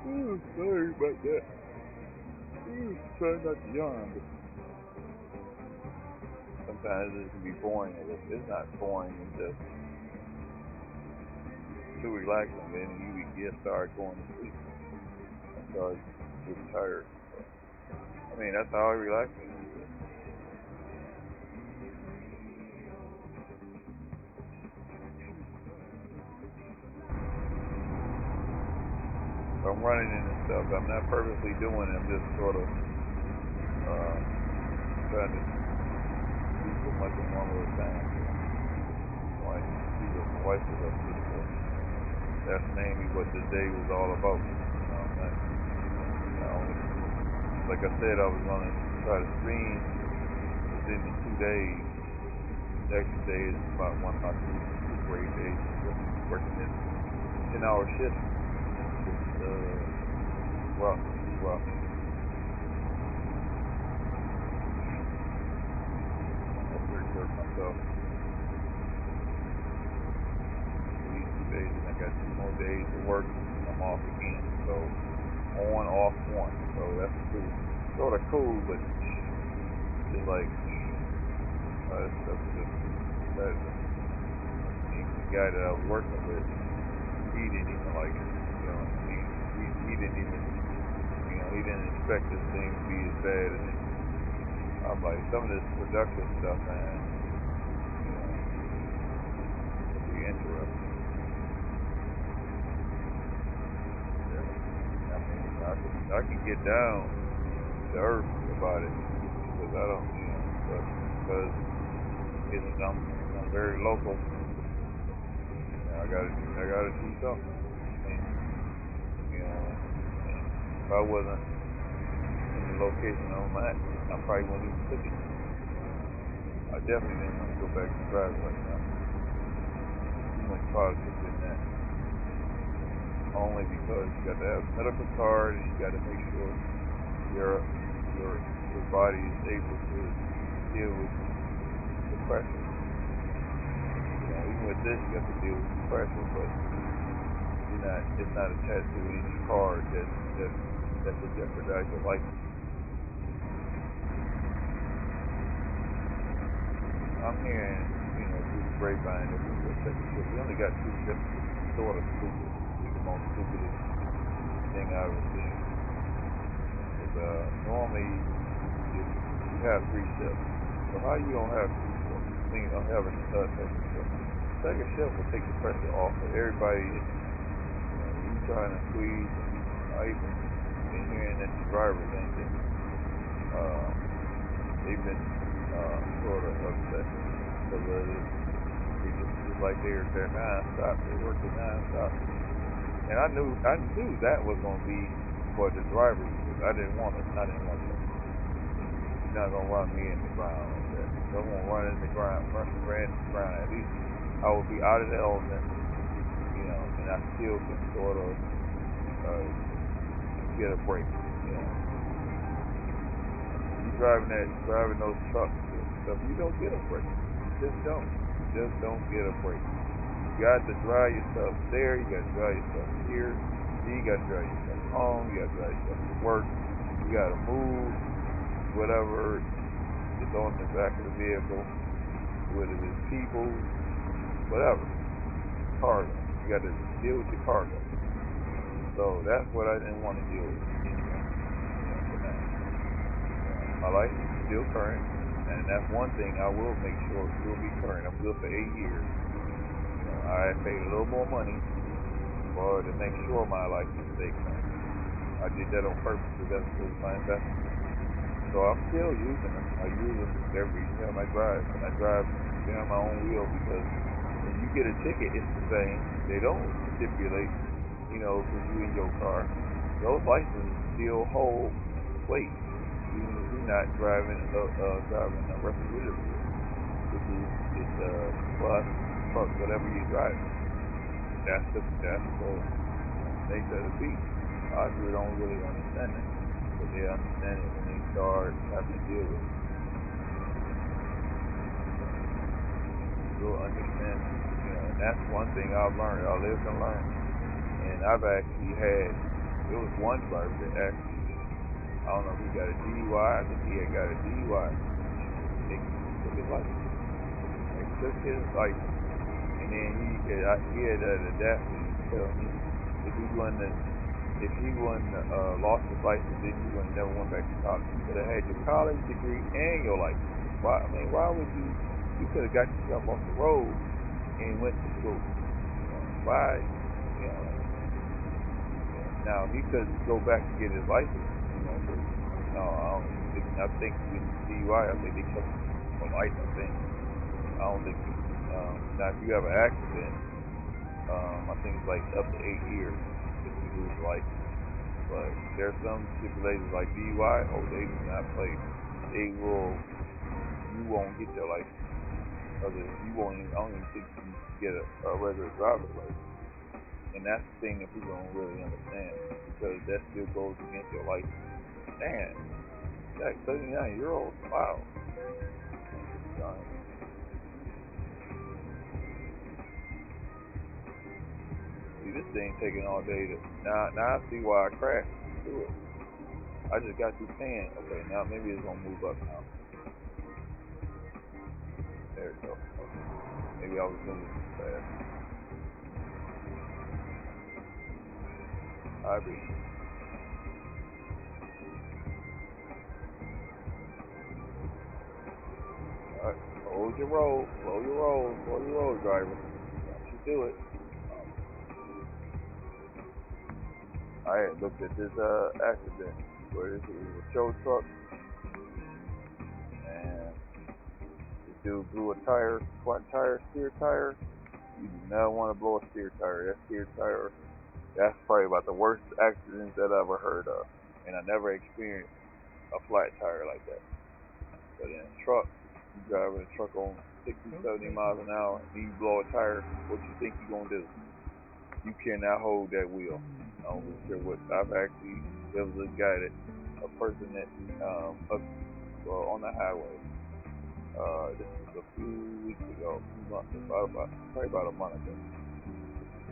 Oh, sorry about that. Try not to yawn, but sometimes it can be boring. It's not boring, it's just too relaxing. Then you get start going to sleep. I start getting tired. I mean, that's how relaxing it is. I'm running into stuff. I'm not purposely doing it. I'm just sort of trying to do so much in one little time. So I can see what my wife was up to. So that's mainly what the day was all about. Like I said, I was going to try to stream within the 2 days. The next day is about one of my two great days. Working in 10-hour shifts. Well. I'm pretty sure myself. These 2 days, and I got 2 more days to work, and I'm off again. So, on, off, on. So that's cool. Sort of cool, but just like, the guy that I was working with, he didn't even like it. You know, he didn't even, he didn't expect this thing to be as bad as it. I'm like, some of this production stuff, man, it'll be interesting. Yeah. I mean, I can get down to earth about it, because I don't, because I'm very local. I gotta do something. If I wasn't in the location I'm at, I probably wouldn't even took it. I definitely didn't want to go back to driving right now. Too much politics in that. Only because you got to have a medical card and you got to make sure your body is able to deal with the pressure. Even with this, you have to deal with the pressure, but it's not attached to any card that could jeopardize your life. I'm hearing, through the grapevine that we only got 2 shifts, sort of stupid. It's the most stupidest thing I've ever seen. Normally, you have 3 shifts. So how you don't have 3 shifts? I mean, I'm having a second shift. Second shift will take the pressure off of everybody. You trying to squeeze. I even been hearing that the drivers ain't been, they've been sort of upset because it's like they're non-stop. They're working non-stop. And I knew that was going to be for the drivers. I didn't want it. You're not going to run me in the ground like that. If I want to run in the ground, at least I will be out of the element, and I still can sort of get a break. You driving those trucks and stuff, you don't get a break. Just don't get a break. You got to drive yourself there, you got to drive yourself here, you got to drive yourself home, you got to drive yourself to work, you got to move whatever is on the back of the vehicle, whether it's people, whatever, cargo. You got to deal with your cargo. So that's what I didn't want to deal with. My license is still current, and that's one thing I will make sure it will be current. I'm good for 8 years. I paid a little more money to make sure my license stays current. I did that on purpose because that was my investment. So I'm still using them. I use them every time I drive. And I drive behind my own wheel because when you get a ticket, it's the same. They don't stipulate, because you in your car. Those licenses still hold weight. Even if you're not driving a representative, which is plus truck, whatever you drive. That's the nature of the beast. A lot of people don't really understand it, but they understand it when they start having to deal with it. You'll understand it. And that's one thing I've learned. I lived and learned. And I've actually had, there was one driver that actually, I don't know if he got a DUI, I think he had got a DUI. They took his license. They took his license. And then he had the audacity to tell me if he wouldn't lost his license, then you wouldn't never went back to college. You could have had your college degree and your license. Why would you could have got yourself off the road and went to school. Why? Now he could go back and get his license. I think with DUI, I think they took for life. I don't think. Now if you have an accident, I think it's like up to 8 years if you lose your license. But there's some stipulations like DUI. Oh, they do not play. You won't get your license. You won't even, I don't even think you can get a regular driver's license. And that's the thing that people don't really understand, because that still goes against your license. Damn, that 39-year-old, wow. See, this thing taking all day to, now I see why I crashed through it. I just got through paying. Okay, now maybe it's gonna move up now. There we go. Maybe I was moving too fast. Alright. Alright, hold your roll, slow your roll, driver. Don't you do it. I had looked at this accident where this was a tow truck, and this dude blew a tire, front tire, steer tire. You do not want to blow a steer tire. That steer tire, that's probably about the worst accidents that I've ever heard of. And I never experienced a flat tire like that. But in a truck, you driving a truck on 60, 70 miles an hour, and you blow a tire, what you think you're going to do? You cannot hold that wheel. I don't really care what. There was a person that, on the highway, this was a few weeks ago, probably about a month ago,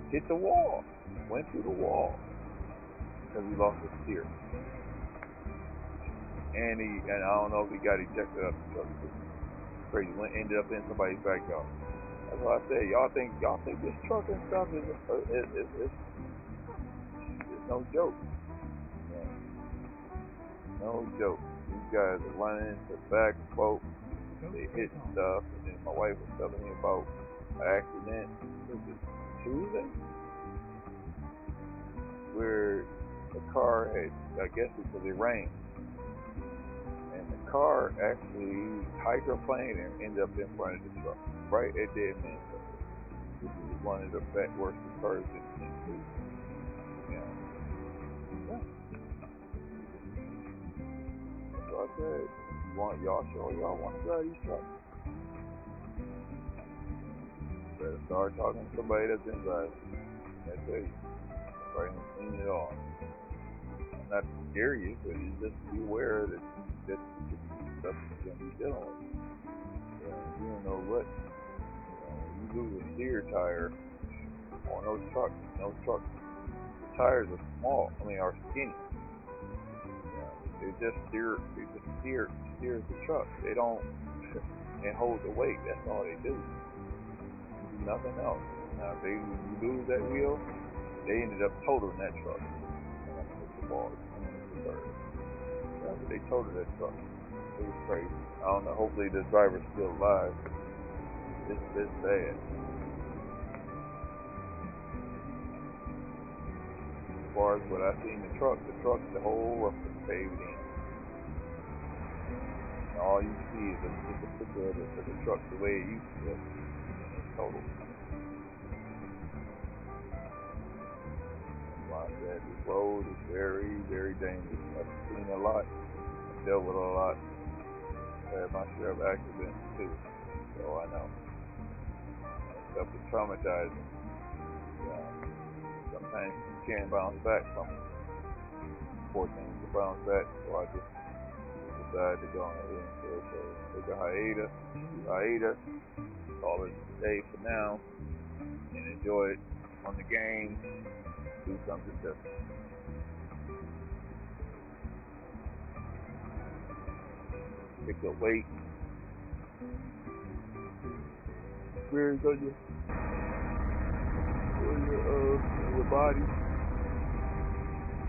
hit the wall, went through the wall, because he lost his steer. And I don't know if he got ejected up the truck. Crazy. Ended up in somebody's backyard. That's what I said. Y'all think this truck and stuff is no joke. Yeah. No joke. These guys are running into the back of folks. They hit stuff. And then my wife was telling me about an accident. Was it Tuesday? Where the car had, I guess because it rained, and the car actually hydroplaned and ended up in front of the truck, right at dead man. This is one of the worst occurs in the That's what I said. Y'all want to drive these trucks? Better start talking to somebody that's been driving. I tell you, I ain't seen it all. I'm not to scare you, but you just be aware that stuff you're going to be dealing with. You don't know what. You lose a steer tire on those trucks. Those trucks, the tires are small. Are skinny. They just steer the truck. They don't and hold the weight. That's all they do. Nothing else. Now, if you lose that wheel, they ended up totaling that truck. They totaled that truck. It was crazy. I don't know. Hopefully the driver's still alive. It's bad. As far as what I seen the whole roof was paved in. And all you see is just a picture of the truck the way it used to look. Total. Like I said, this road is very, very dangerous. I've seen a lot. I've dealt with a lot. I had my share of accidents too. So I know. stuff is traumatizing. Sometimes you can't bounce back from it. Poor things to bounce back, so I just decided to go ahead and say, okay, take a hiatus, call it a day for now, and enjoy it on the game, do something different. Pick up weight, experience on your body.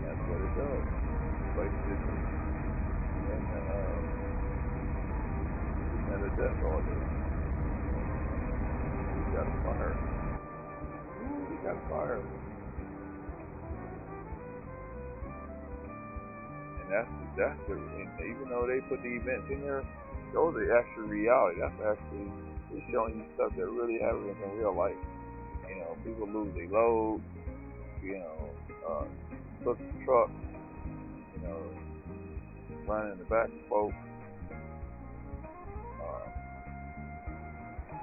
That's what it does. Like this and another death order. You got fire. You got fire. And that's the even though they put the events in there, those are actually reality. That's actually it's showing you stuff that really happens in real life. You know, people lose their load, you know, took the truck, you know, running in the back of folks,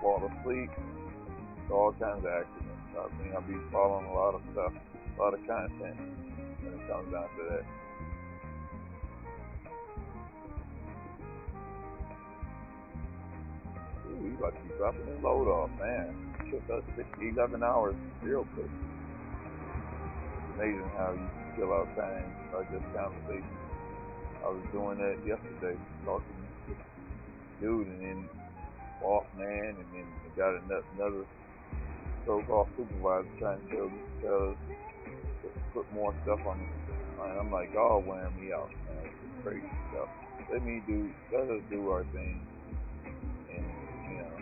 fall asleep, all kinds of accidents. I mean, I'll be following a lot of stuff, a lot of content when it comes down to that. Ooh, you about to be dropping his load off, man. Took us 11 hours real quick. It's amazing how you can kill out time by just conversation. I was doing that yesterday, talking to this dude, and then off man, and then got another so-called supervisor trying to put more stuff on me. And I'm like, y'all wearing me out, man. It's crazy stuff. Let us do our thing. And, you know,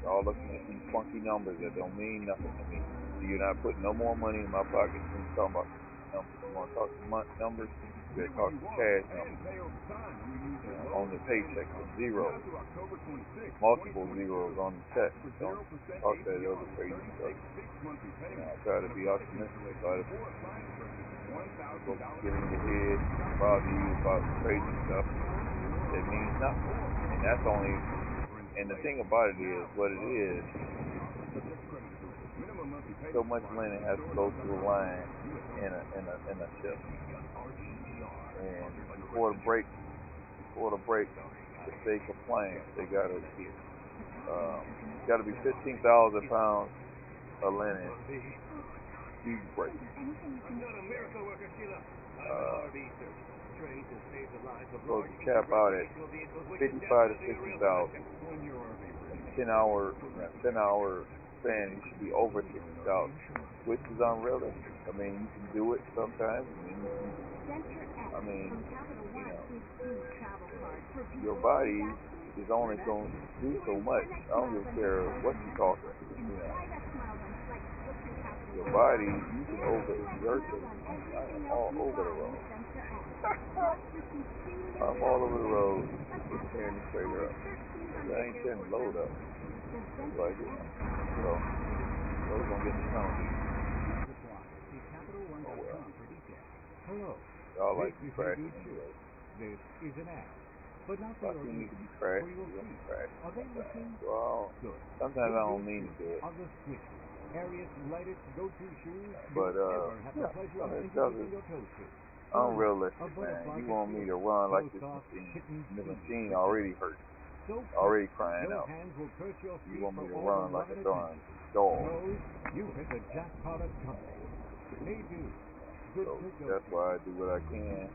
y'all looking at these funky numbers that don't mean nothing to me. You're not putting no more money in my pocket when you're talking about numbers. You want to talk some numbers? You better talk some cash numbers. You know, on the paycheck, zero. Multiple zeros on the check. Don't talk that other crazy stuff. You know, I try to be optimistic about it. Folks get in your head, bother you about crazy stuff that means nothing. And that's only, and the thing about it is, what it is, so much money has to go through a line in a ship. And before the break, if they complain, they gotta be 15,000 pounds of linen. Huge break. Supposed to cap out at 55 to 60,000. 10 hour span, you should be over 60,000, which is unrealistic. I mean, you can do it sometimes. I mean, you know, your body is only going to do so much. I don't really care what you're talking. You know, your body, you can overexert it. I am all over the road. I'm all over the road, just tearing the trailer up. I ain't tearing the load up. Like, you know, so those gonna get the penalty. Oh well. Hello. Y'all like to crash anyway. This is an ad, but not for you need to be crashed. You're gonna crash. Well, sometimes I don't mean to do it. Ariat's latest go-to shoes. But yeah, it doesn't. Unrealistic, man. You want me to run like this machine? The machine already hurt. Already crying out. You want me to run like a darn dog? You hit the jackpot of company. They do. So that's why I do what I can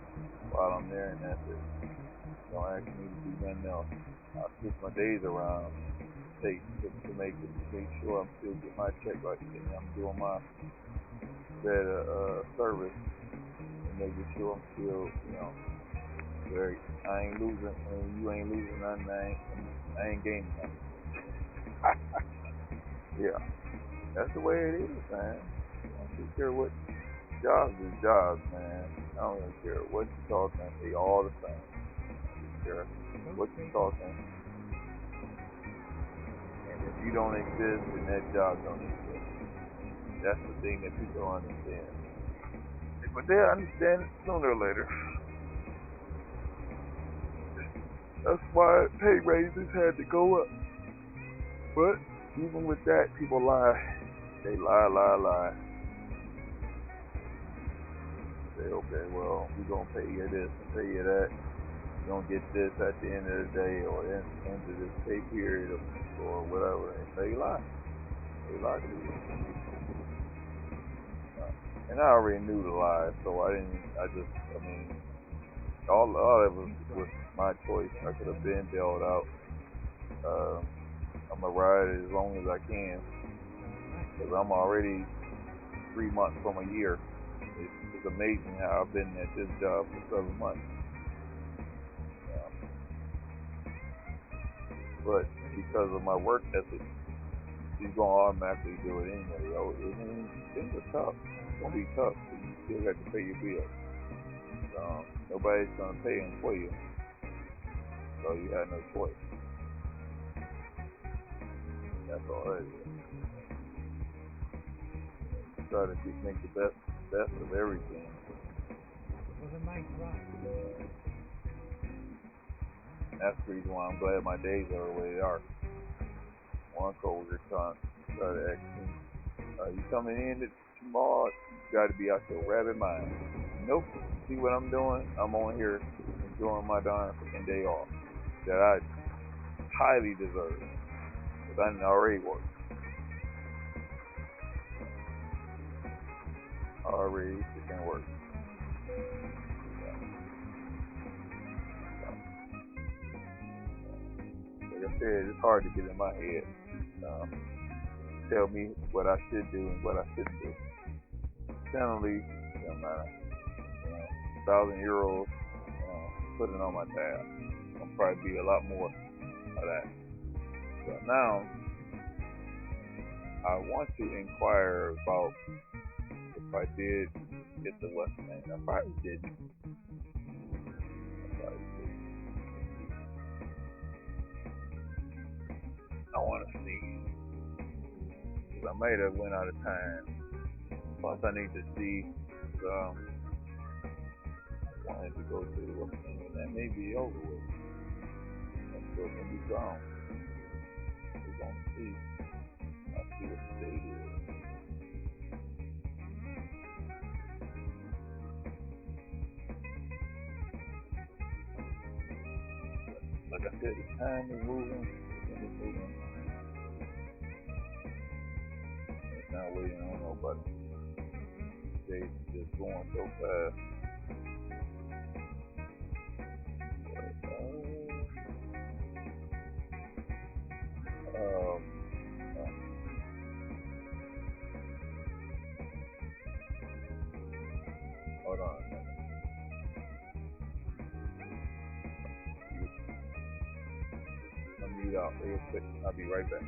while I'm there, and that's it. Don't ask me to do nothing else. I switch my days around to make sure I'm still getting my check right, and I'm doing my better service and making sure I'm still, you know, where I ain't losing and you ain't losing nothing. I ain't gaining nothing. Yeah, that's the way it is, man. I don't care what jobs is jobs, man. I don't really care what you're talking. They all the same. I don't care what you're talking. And if you don't exist, then that job don't exist. That's the thing that people don't understand. But they'll understand it sooner or later. That's why pay raises had to go up. But even with that, people lie. They lie. Say, okay, well, we're going to pay you this and pay you that. You're going to get this at the end of the day or end of this pay period or whatever. And they lie. They lie to you. And I already knew the lie, so all of it was my choice. I could have been bailed out. I'm going to ride as long as I can. Because I'm already 3 months from a year. It's amazing how I've been at this job for 7 months. But because of my work ethic, she's going to automatically do it anyway. Things are tough. It's going to be tough. But you still got to pay your bills. Nobody's going to pay them for you. So you have no choice. That's all it is. Try to make the best of everything. It was a nice ride. That's the reason why I'm glad my days are the way they are. One coworker tried to ask me, you coming in tomorrow? You got to be out your rabbit mind. Nope. See what I'm doing? I'm on here enjoying my darn freaking day off that I highly deserve because I didn't already work. Already freaking work. Like I said, it's hard to get in my head. Tell me what I should do and what I shouldn't do. Penalty, €1,000, putting on my tab. I'll probably be a lot more of that. So now, I want to inquire about if I did get the West name. I probably didn't. I want to see. Because I might have went out of time. Plus, I need to see. I wanted to go to the West name, and that may be over with. That's still going to be gone. We're going to see. I'll see what the date is. Like I said, the time is moving. It's moving. It's not waiting on nobody. Days just going so fast. Hold on a second. I'll mute out real quick. I'll be right back.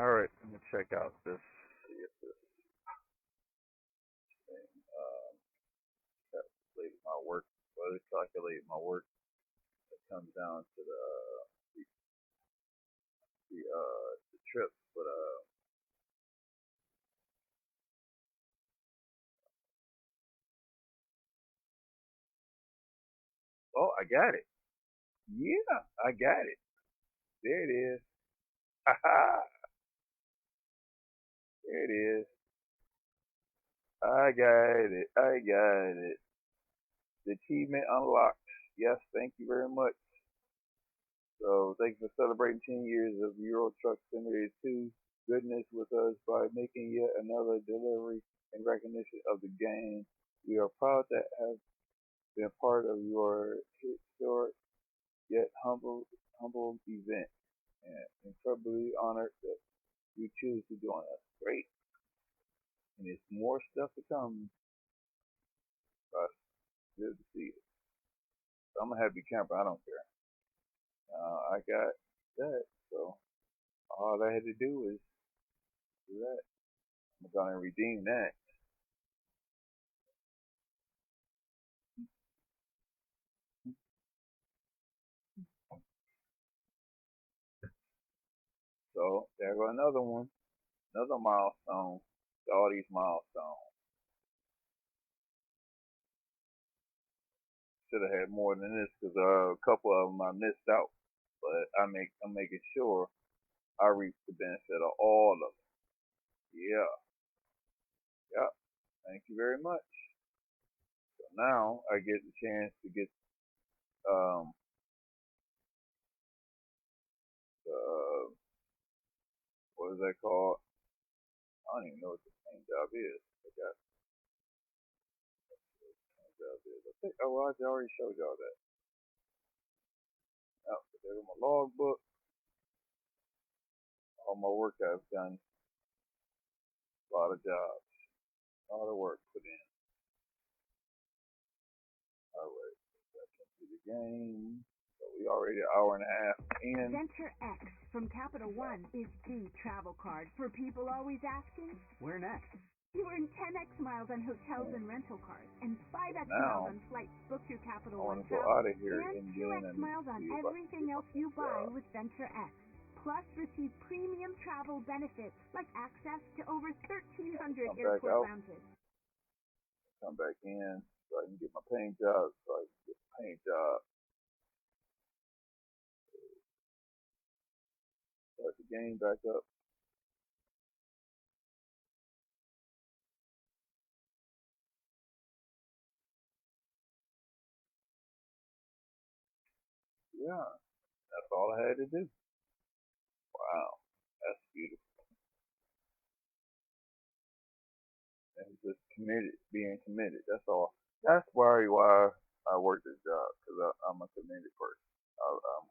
Alright, let me check out this. See if this thing calculates my work. Well, it calculates my work. It comes down to the trips, but oh, I got it. Yeah, I got it. There it is. Haha. There it is. I got it. I got it. The achievement unlocked. Yes, thank you very much. So thanks for celebrating 10 years of Euro Truck Simulator 2 goodness with us by making yet another delivery in recognition of the game. We are proud to have been part of your historic yet humble event, and incredibly honored that you choose to join us. Great, and there's more stuff to come. But good to see you. So I'm a happy camper. I don't care. I got that, so all I had to do is do that. I'm gonna redeem that. So there go another one, another milestone. All these milestones. Should have had more than this because a couple of them I missed out. But I'm making sure I reap the benefit of all of them. Yeah, yeah. Thank you very much. So now I get the chance to get the what is that called? I don't even know what the paint job is. I got what the paint job is. I think well, I already showed y'all that. Oh, there's my logbook. All my work I've done. A lot of jobs. A lot of work put in. Alright, back into the game. So we already an hour and a half in. Venture X from Capital One is the travel card for people always asking, where next? You earn 10x miles on hotels and rental cars, and 5x miles on flights booked through Capital One Travel, and 2x miles on everything else you buy with Venture X. Plus, receive premium travel benefits like access to over 1,300 airport lounges. Come back in so I can get my paint job. Start the game back up. Yeah, that's all I had to do. Wow, that's beautiful. And just being committed. That's all. That's why I work this job because I'm a committed person. I don't,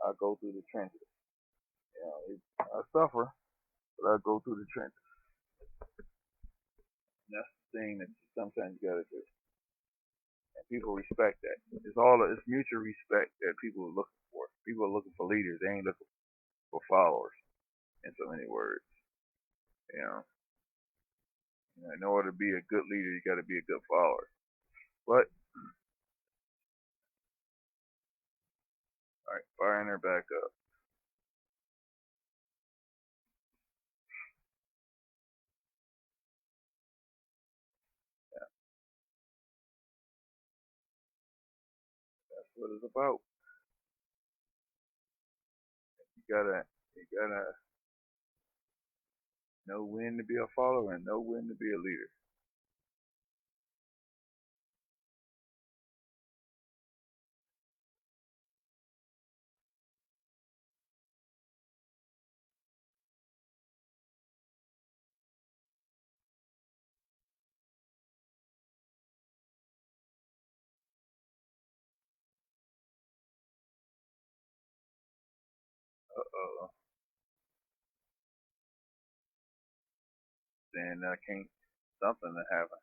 I go through the trenches. I suffer, but I go through the trenches. And that's the thing that sometimes you gotta do. And people respect that. It's mutual respect that people are looking for. People are looking for leaders. They ain't looking for followers. In so many words, you know. In order to be a good leader, you got to be a good follower. But all right, firing her back up. Yeah, that's what it's about. You gotta know when to be a follower and know when to be a leader. Uh-oh. Then I can't. Something to happen.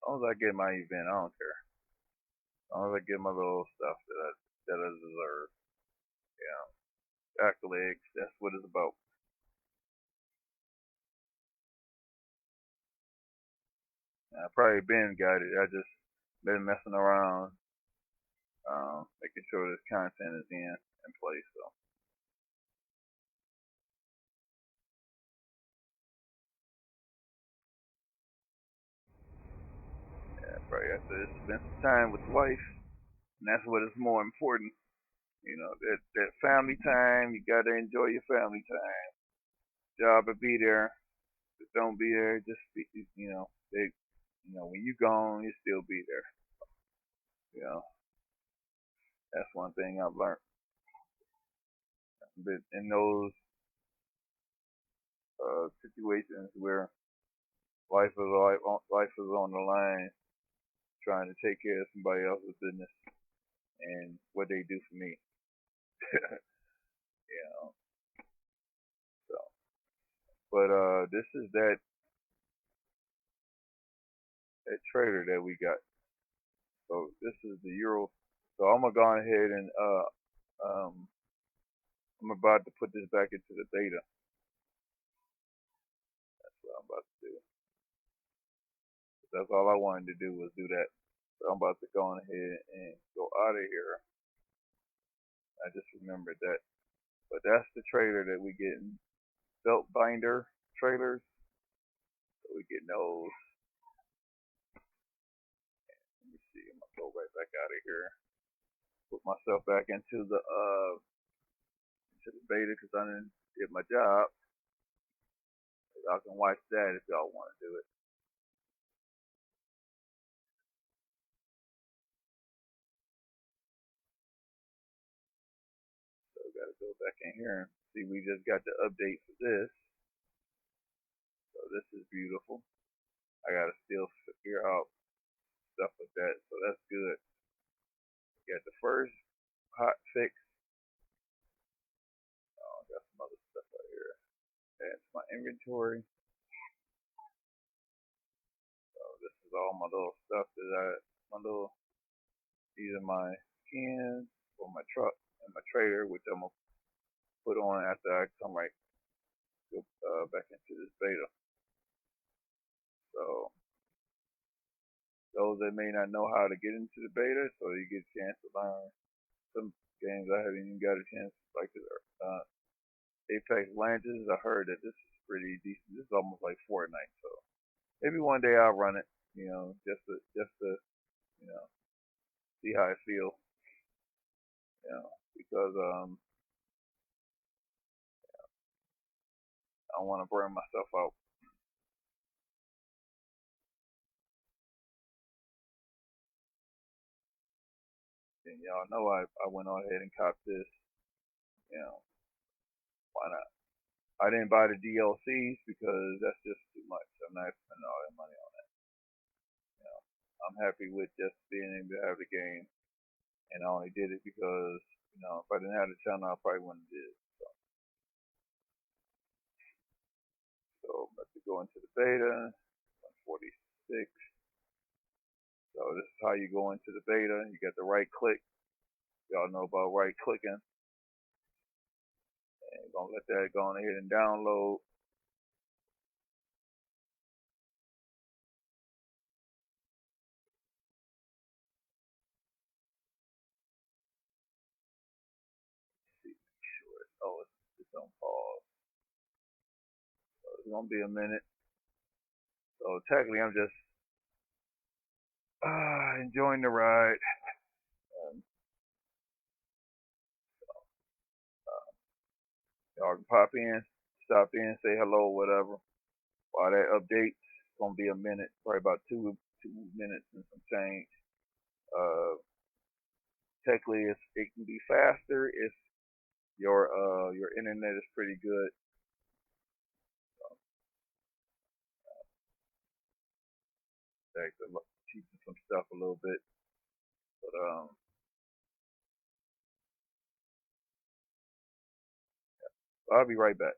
long as I get my event, I don't care. As long as I get my little stuff that I deserve. Yeah. Accolades, that's what it's about. I probably been got it. I just been messing around, making sure this content is in place. So yeah, probably have to spend some time with the wife, and that's what is more important. You know, that family time. You gotta enjoy your family time. Job will be there. If don't be there, just be, when you gone, you still be there. You know, that's one thing I've learned. But in those situations where life is on the line, trying to take care of somebody else's business and what they do for me. you know. So, but this is that trader that we got. So this is the euro. So I'm gonna go ahead and I'm about to put this back into the beta. That's what I'm about to do. That's all I wanted to do was do that. So I'm about to go ahead and go out of here. I just remembered that. But that's the trailer that we getting. Belt binder trailers. So we getting those. Let me see. I'm gonna go right back out of here. Put myself back into the beta because I didn't get my job. Y'all can watch that if y'all want to do it. So we gotta go back in here and see. We just got the update for this. So this is beautiful. I gotta still figure out stuff with that. So that's good. We got the first hot fix. Oh, I got some other stuff right here. That's my inventory. So this is all my little stuff that these are my skins for my truck and my trailer, which I'm gonna put on after I come go back into this beta. So those that may not know how to get into the beta, so you get a chance to learn some games I haven't even got a chance, like Apex Legends. I heard that this is pretty decent. This is almost like Fortnite, so maybe one day I'll run it. Just to see how I feel. Because I don't want to burn myself out. And y'all know I went on ahead and copped this. Why not? I didn't buy the DLCs because that's just too much. I'm not spending all that money on that. I'm happy with just being able to have the game, and I only did it because if I didn't have the channel, I probably wouldn't have did it. So let's go into the beta. 146. So this is how you go into the beta. You got the right click. Y'all know about right clicking. And we're gonna let that go on ahead and download. Make sure it's on pause. So it's gonna be a minute. So technically I'm just enjoying the ride. Y'all can pop in, stop in, say hello, whatever. While that updates, it's gonna be a minute, probably about two minutes and some change. Technically, it can be faster if your internet is pretty good. Teaching some stuff a little bit, but I'll be right back.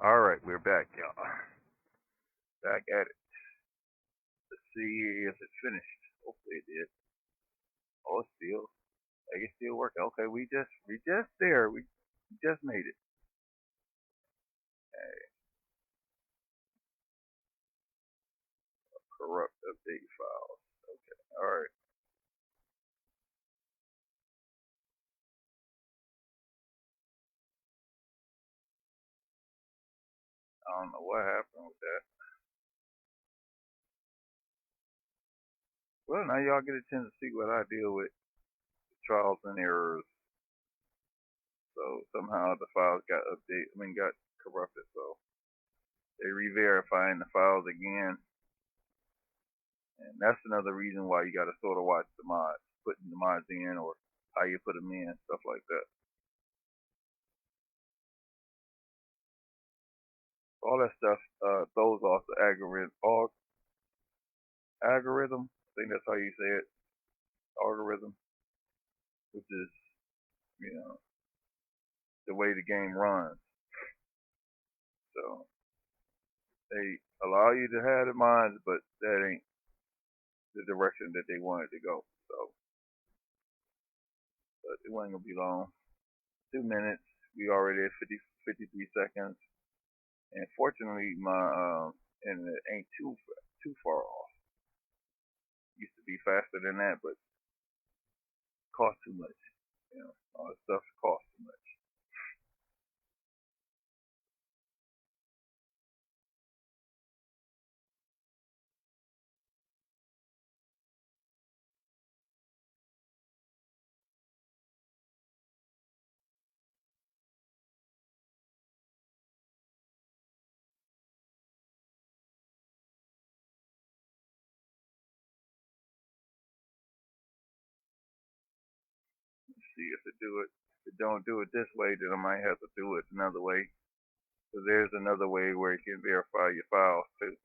All right, we're back, y'all. Back at it. Let's see if it finished. Hopefully it did. Oh, it's still. I can still work. Okay, we just there. We just made it. Okay. Corrupt update files. Okay. All right. I don't know what happened with that. Well, now y'all get a chance to see what I deal with. Trials and errors. So somehow the files got got corrupted. So they re-verifying the files again. And that's another reason why you got to sort of watch the mods, putting the mods in or how you put them in, stuff like that. All that stuff throws off the algorithm. I think that's how you say it. Algorithm, which is, the way the game runs. So they allow you to have the mods, but that ain't the direction that they wanted to go. So, but it wasn't gonna be long. 2 minutes. We already at 53 seconds. And fortunately, my internet ain't too far off. Used to be faster than that, but cost too much. All this stuff costs too much. Let's see if it do it. If it don't do it this way, then I might have to do it another way. So there's another way where you can verify your files too.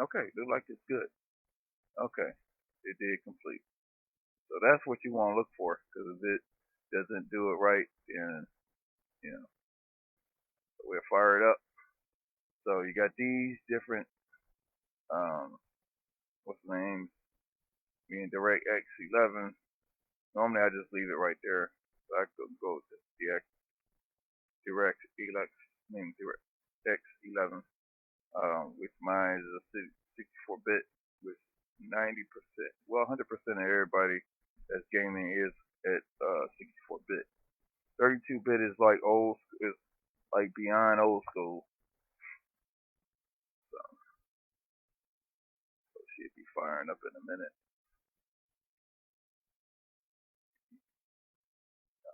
Okay, look like it's good. Okay, it did complete. So that's what you want to look for, because if it doesn't do it right, then we'll fire it up. So you got these different what's the name? Being DirectX 11. Normally I just leave it right there. So I could go to DirectX 11, which mine is a 64-bit with 90%, well 100% of everybody that's gaming is at 64-bit. 32-bit is like beyond old school. So she'll be firing up in a minute.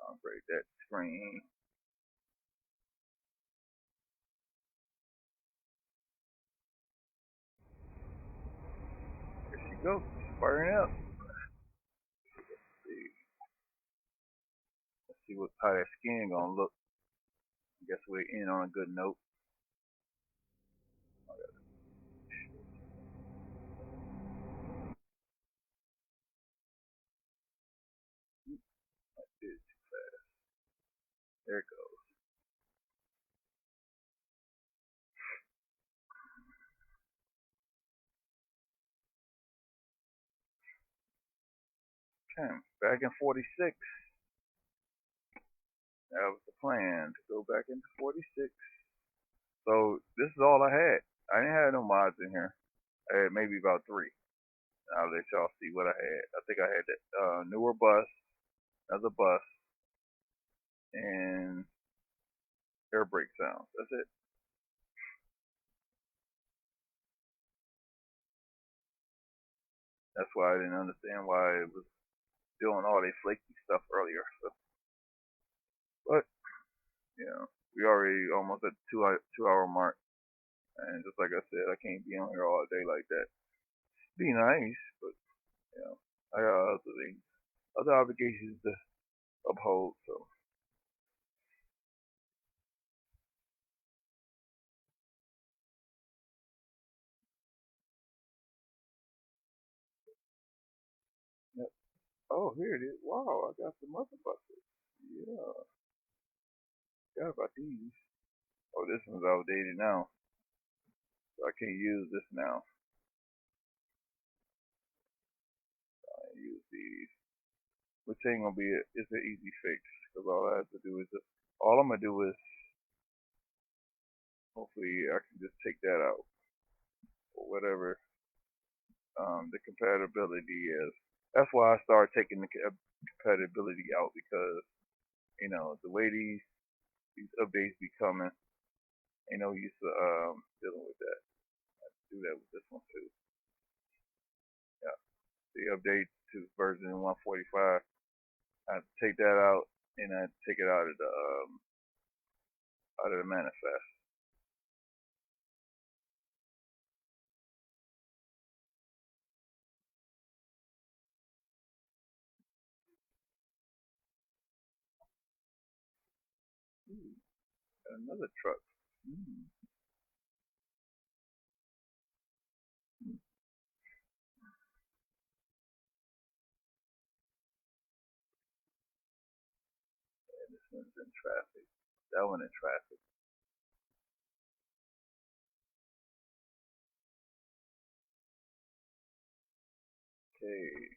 I'll break that screen. There she goes. She's firing up. Let's see how that skin gonna look. I guess we're in on a good note. I did it too fast. There it goes. Okay, back in 46. That was the plan, to go back into 46. So this is all I had. I didn't have no mods in here. I had maybe about 3. I'll let y'all see what I had. I think I had that newer bus, another bus, and air brake sounds. That's it. That's why I didn't understand why it was doing all that flaky stuff earlier. So, but we already almost at the 2-hour mark, and just like I said, I can't be on here all day like that. Be nice, but I got other things, other obligations to uphold. So. Yep. Oh, here it is. Wow, I got some other buses. Yeah. Forgot about these. Oh, this one's outdated now. So I can't use this now. I use these. Which ain't gonna be it's an easy fix. Because all I have to do is all I'm gonna do is hopefully I can just take that out. Or whatever the compatibility is. That's why I started taking the compatibility out, because you know the way these updates be coming, ain't no use to dealing with that. I have to do that with this one too. Yeah, the update to version 145. I have to take that out, and I take it out of the manifest. Got another truck. And this one's in traffic. That one in traffic. Okay.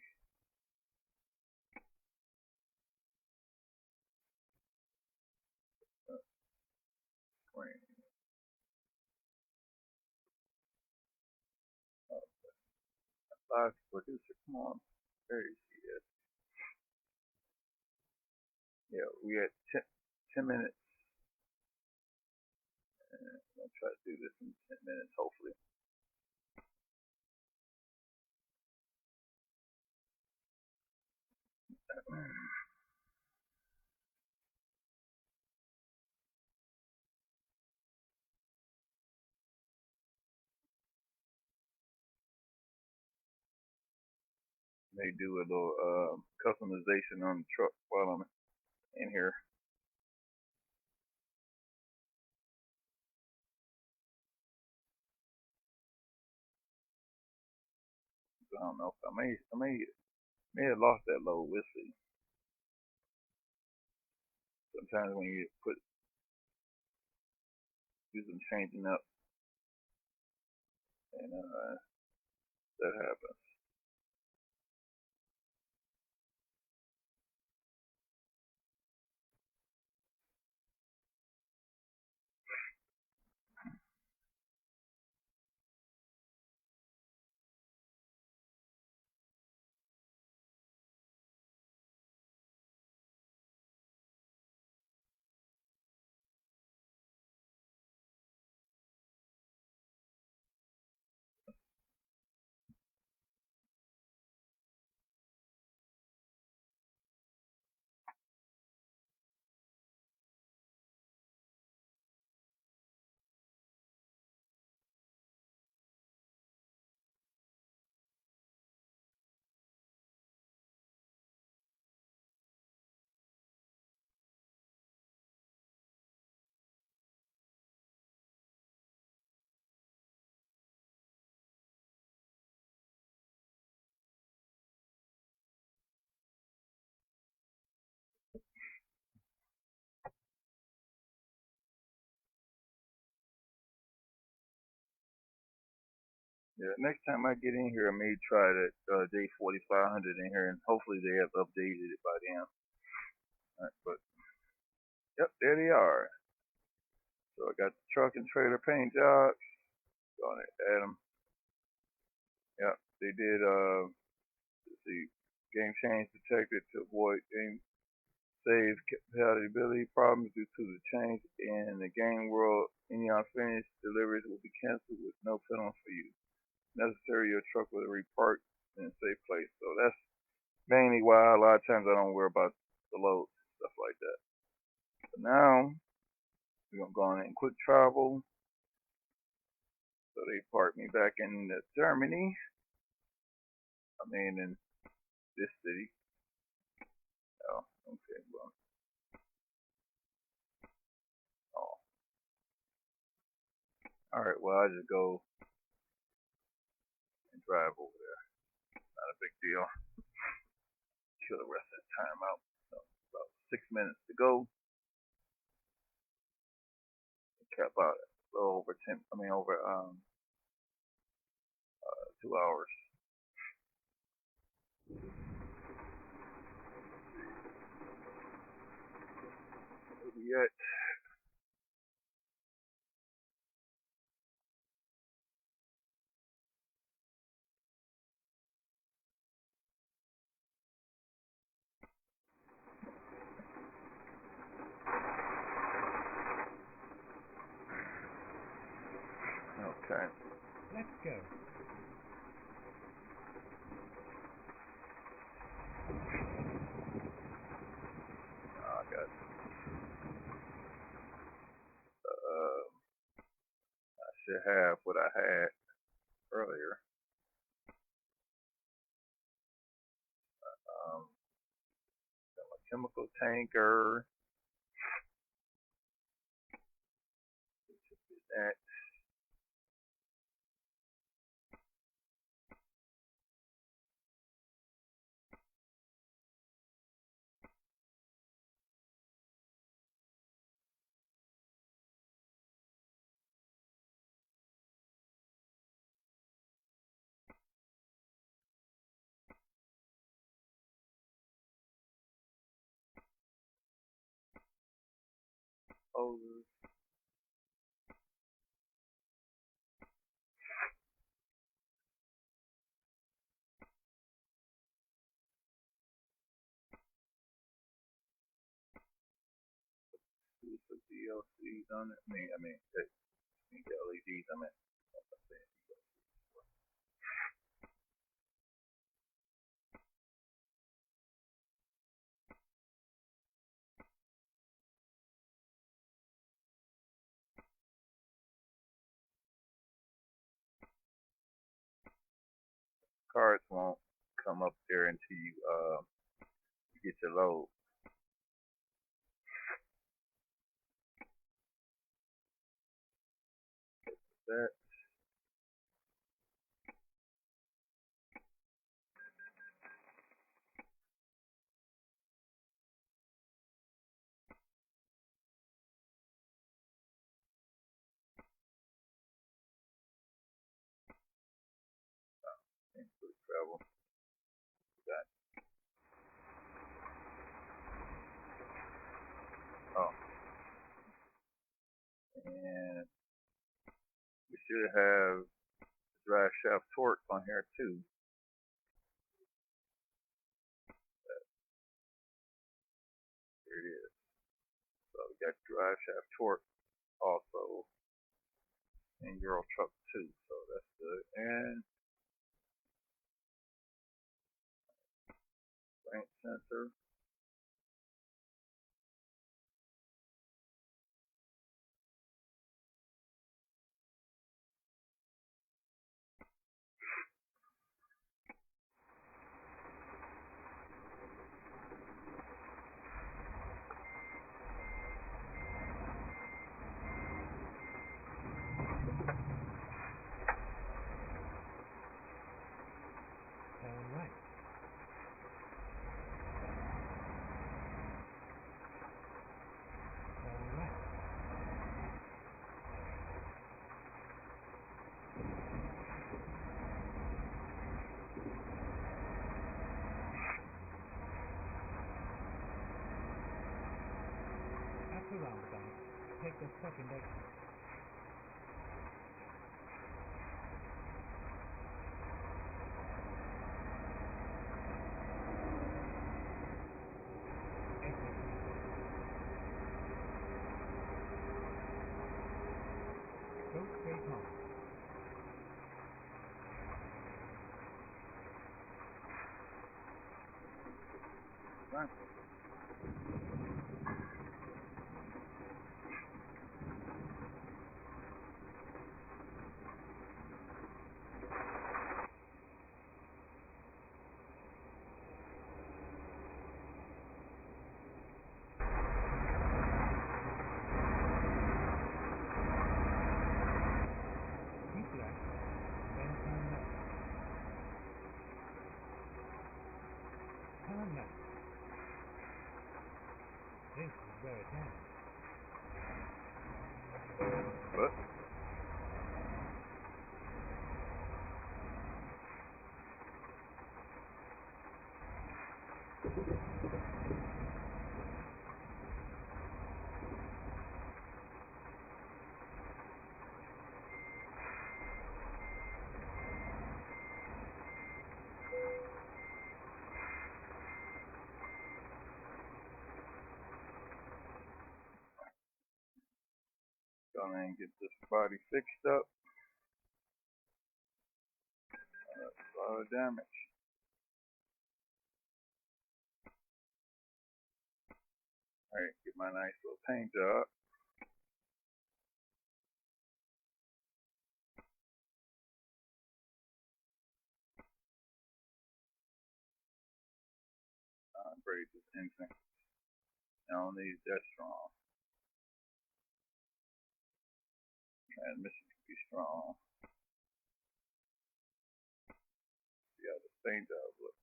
Screen. Live producer, come on. There you see it. Yeah, we had 10 minutes. And I'm going to try to do this in 10 minutes, hopefully. May do a little customization on the truck while I'm in here. I don't know if I may have lost that load. We'll see. Sometimes when you do some changing up, and that happens. Yeah, next time I get in here, I may try that J4500 in here, and hopefully they have updated it by then. Right, but yep, there they are. So I got the truck and trailer paint jobs. Gonna add them. Yep, they did. Let's see, game change detected to avoid game save compatibility problems due to the change in the game world. Any unfinished deliveries will be canceled with no penalty for you. Necessary, your truck will repark in a safe place. So that's mainly why a lot of times I don't worry about the loads, stuff like that. But now we're gonna go on and quick travel. So they parked me back in Germany. I mean in this city. Oh, okay, well. Oh. Alright, well I just go and drive over there. Not a big deal. Kill the rest of the time out. So about 6 minutes to go. about a little over 2 hours. Yet. Okay. Let's go. I got. I should have what I had earlier. Got my chemical tanker. That. Hoses. Put DLCs on it. I mean, LEDs on it. Cards won't come up there until you get your load. That. Travel. That. Oh. And we should have drive shaft torque on here too. Here it is. So we got drive shaft torque also in Euro Truck 2. So that's good. And range sensor. Roundabout. Take the second exit. Go straight on. Right. This is where it ends. Go in and get this body fixed up. That's a lot of damage. Alright, get my nice little paint job. Braid this infant. I don't need that strong. Transmission can be strong. See how the paint job looks.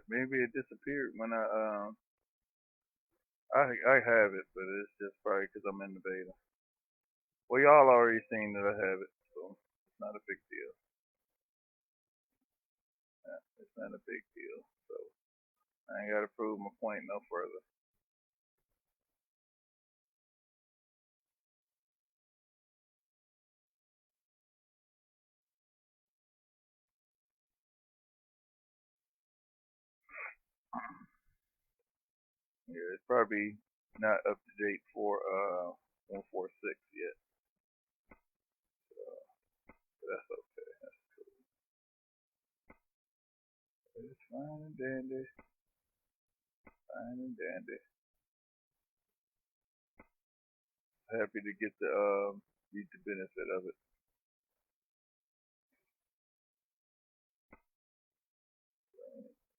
Maybe it disappeared when I have it, but it's just probably because I'm in the beta. Well, y'all already seen that I have it, so it's not a big deal. Yeah, it's not a big deal, so I ain't got to prove my point no further. Yeah, it's probably not up to date for 1.46 yet. So that's okay. That's cool. It's fine and dandy. Fine and dandy. Happy to get the reap the benefit of it.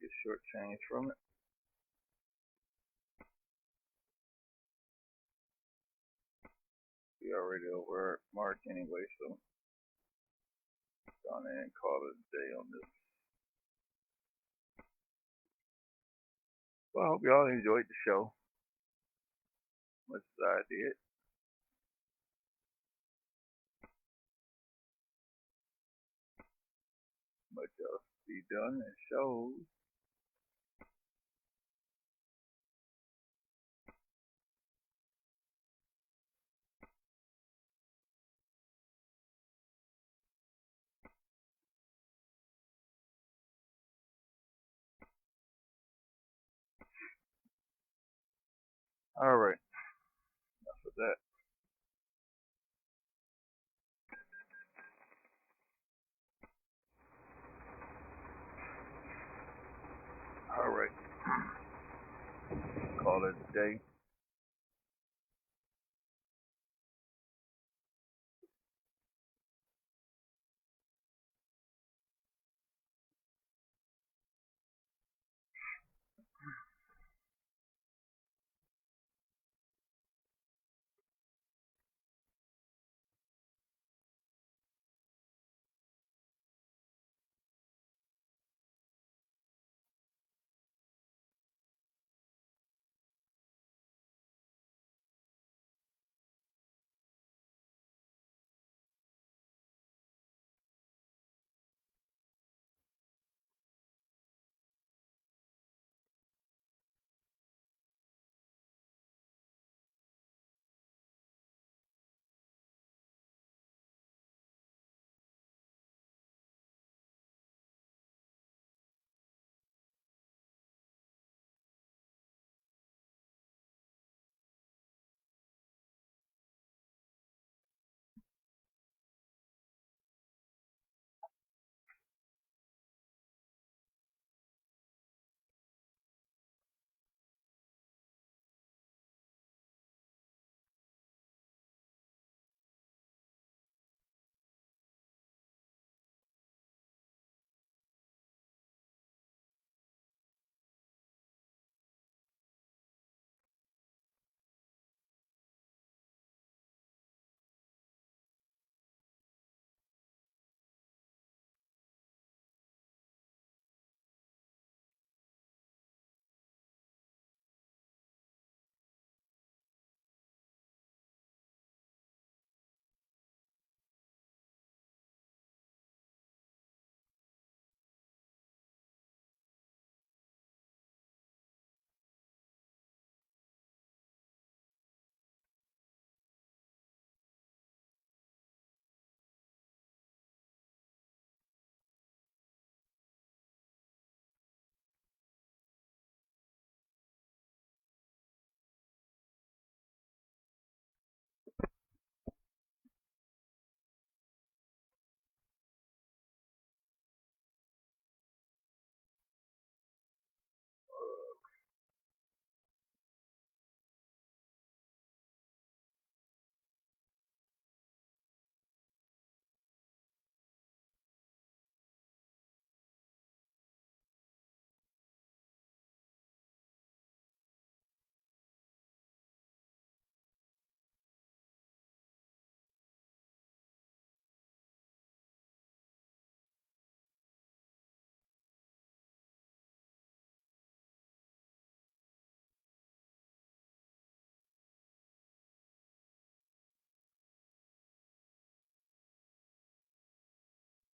Get short change from it. We already over mark anyway, so go on in and call it a day on this. Well, I hope y'all enjoyed the show, much as I did. Much else to be done and shows. Alright, enough of that. Alright, call it a day.